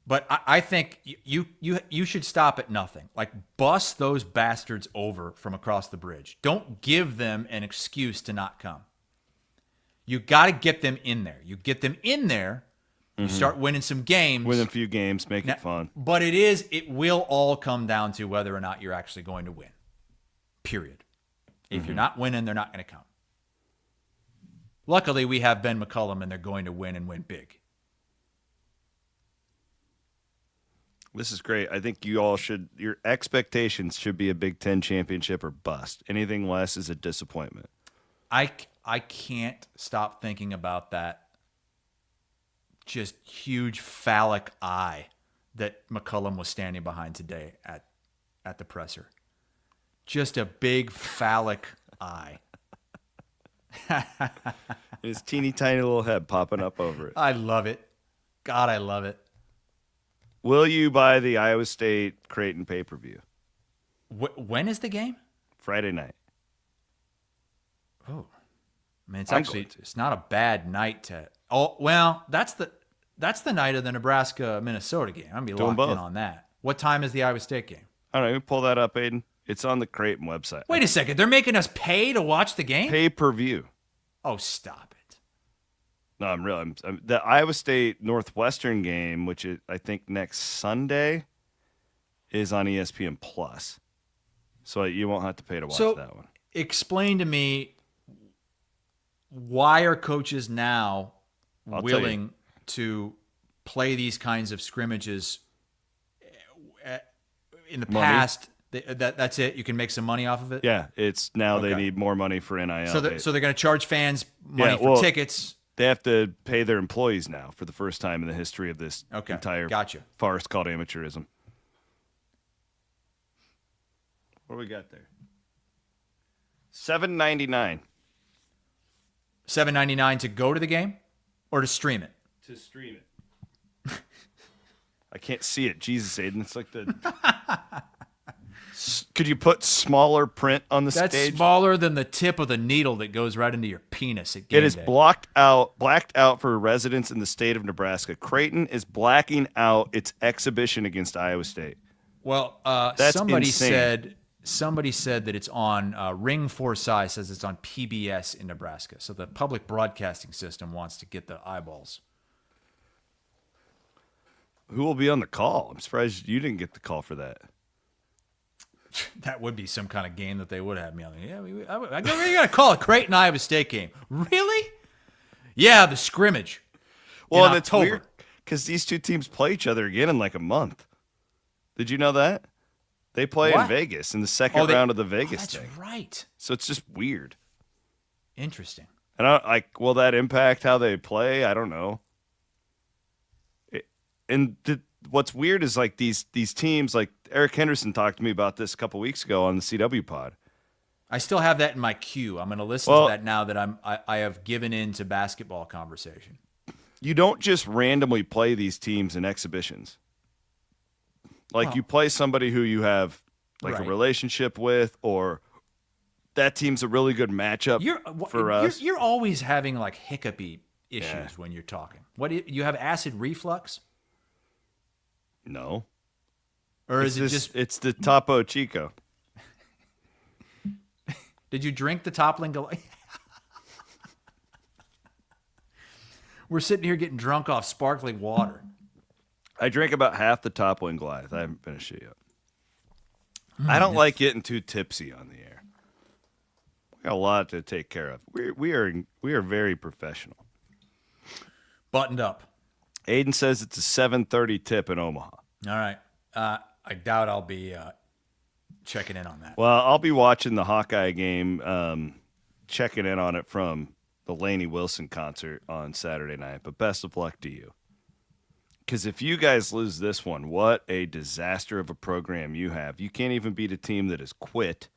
But I think you should stop at nothing. Bust those bastards over from across the bridge. Don't give them an excuse to not come. You got to get them in there. You get them in there, you start winning some games. Win a few games, make it fun. But it will all come down to whether or not you're actually going to win. Period. If you're not winning, they're not going to come. Luckily, we have Ben McCullum, and they're going to win and win big. This is great. I think your expectations should be a Big Ten championship or bust. Anything less is a disappointment. I can't stop thinking about that just huge phallic eye that McCullum was standing behind today at the presser. Just a big phallic eye. His teeny tiny little head popping up over it. I love it. God, I love it. Will you buy the Iowa State Creighton pay-per-view? When is the game? Friday night. Oh, I mean, it's not a bad night to. Oh, well, that's the night of the Nebraska-Minnesota game. I'm gonna be locked in on that. What time is the Iowa State game? I don't know. Pull that up, Aiden. It's on the Creighton website. Wait a second. They're making us pay to watch the game? Pay-per-view. Oh, stop it. No, I'm real. The Iowa State Northwestern game, which is, I think next Sunday, is on ESPN Plus. So you won't have to pay to watch that one. Explain to me, why are coaches now willing to play these kinds of scrimmages in the past? That's it? You can make some money off of it? Yeah, it's now they need more money for NIL. So they're going to charge fans money for tickets. They have to pay their employees now for the first time in the history of this entire farce called amateurism. What do we got there? $7.99. $7.99 to go to the game or to stream it? To stream it. I can't see it. Jesus, Aiden. It's like the... Could you put smaller print on the stage? That's smaller than the tip of the needle that goes right into your penis at game day. It is blacked out for residents in the state of Nebraska. Creighton is blacking out its exhibition against Iowa State. Well, somebody said that it's on Ring 4Sci says it's on PBS in Nebraska. So the public broadcasting system wants to get the eyeballs. Who will be on the call? I'm surprised you didn't get the call for that. That would be some kind of game that they would have me on. Yeah, we're going to call it Creighton Iowa State game. Really? Yeah, the scrimmage. Well, and it's weird because these two teams play each other again in like a month. Did you know that? They play in Vegas in the second round of the Vegas thing. That's right. So it's just weird. Interesting. And will that impact how they play? I don't know. What's weird is like these teams, like Eric Henderson talked to me about this a couple weeks ago on the CW pod. I still have that in my queue. I'm going to listen to that now that I have given in to basketball conversation. You don't just randomly play these teams in exhibitions. Like you play somebody who you have like a relationship with, or that team's a really good matchup for us. You're always having like hiccupy issues when you're talking. You have acid reflux? No. Or is it just... It's the Topo Chico. Did you drink the Toppling Goliath? We're sitting here getting drunk off sparkling water. I drank about half the Toppling Goliath. I haven't finished it yet. I don't like getting too tipsy on the air. We got a lot to take care of. We are very professional. Buttoned up. Aiden says it's a 7:30 tip in Omaha. All right. I doubt I'll be checking in on that. Well, I'll be watching the Hawkeye game, checking in on it from the Lainey Wilson concert on Saturday night. But best of luck to you. Because if you guys lose this one, what a disaster of a program you have. You can't even beat a team that has quit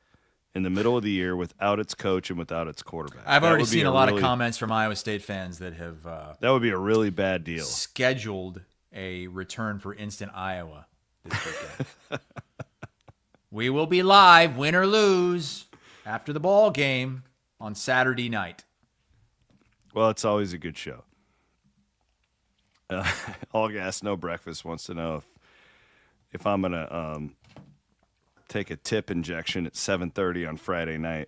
in the middle of the year without its coach and without its quarterback. I've already seen a lot of comments from Iowa State fans that have that would be a really bad deal. Scheduled a return for Instant Iowa this weekend. We will be live, win or lose, after the ball game on Saturday night. Well, it's always a good show. All gas, no breakfast wants to know if I'm going to take a tip injection at 7:30 on Friday night.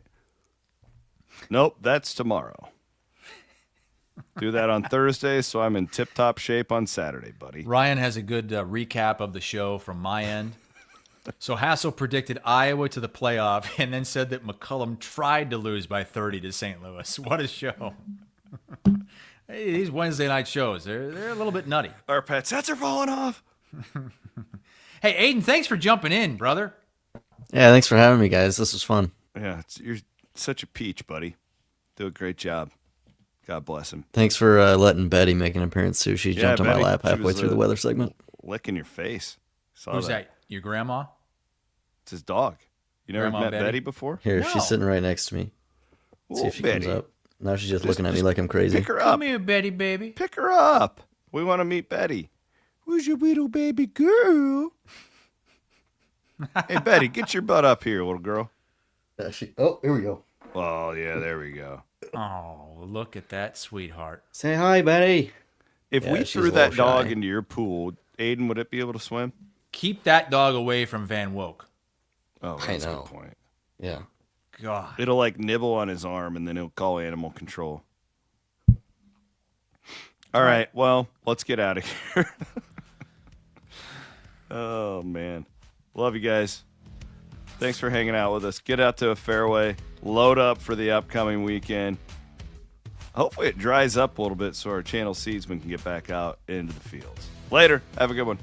Nope, that's tomorrow. Do that on Thursday, so I'm in tip-top shape on Saturday, buddy. Ryan has a good recap of the show from my end. So Hassel predicted Iowa to the playoff and then said that McCullum tried to lose by 30 to St. Louis. What a show. Hey, these Wednesday night shows, they're a little bit nutty. Our pet sets are falling off. Hey, Aiden, thanks for jumping in, brother. Yeah, thanks for having me, guys. This was fun. Yeah, you're such a peach, buddy. Do a great job. God bless him. Thanks for letting Betty make an appearance, too. She jumped on my lap halfway through the weather segment. Licking your face. Who's that? Your grandma? It's his dog. You never met Betty before? Here, she's sitting right next to me. See if she comes up. Now she's just looking at me like I'm crazy. Pick her up. Come here, Betty, baby. Pick her up. We want to meet Betty. Who's your little baby girl? Hey, Betty, get your butt up here, little girl. Oh, here we go. Oh, yeah, there we go. Oh, look at that sweetheart. Say hi, Betty. If we threw that dog into your pool, Aiden, would it be able to swim? Keep that dog away from Van Woke. Oh, that's a good point. Yeah. God. It'll like nibble on his arm, and then he'll call animal control. All right, well, let's get out of here. Oh, man. Love you guys. Thanks for hanging out with us. Get out to a Fareway. Load up for the upcoming weekend. Hopefully it dries up a little bit so our channel seedsmen can get back out into the fields. Later. Have a good one.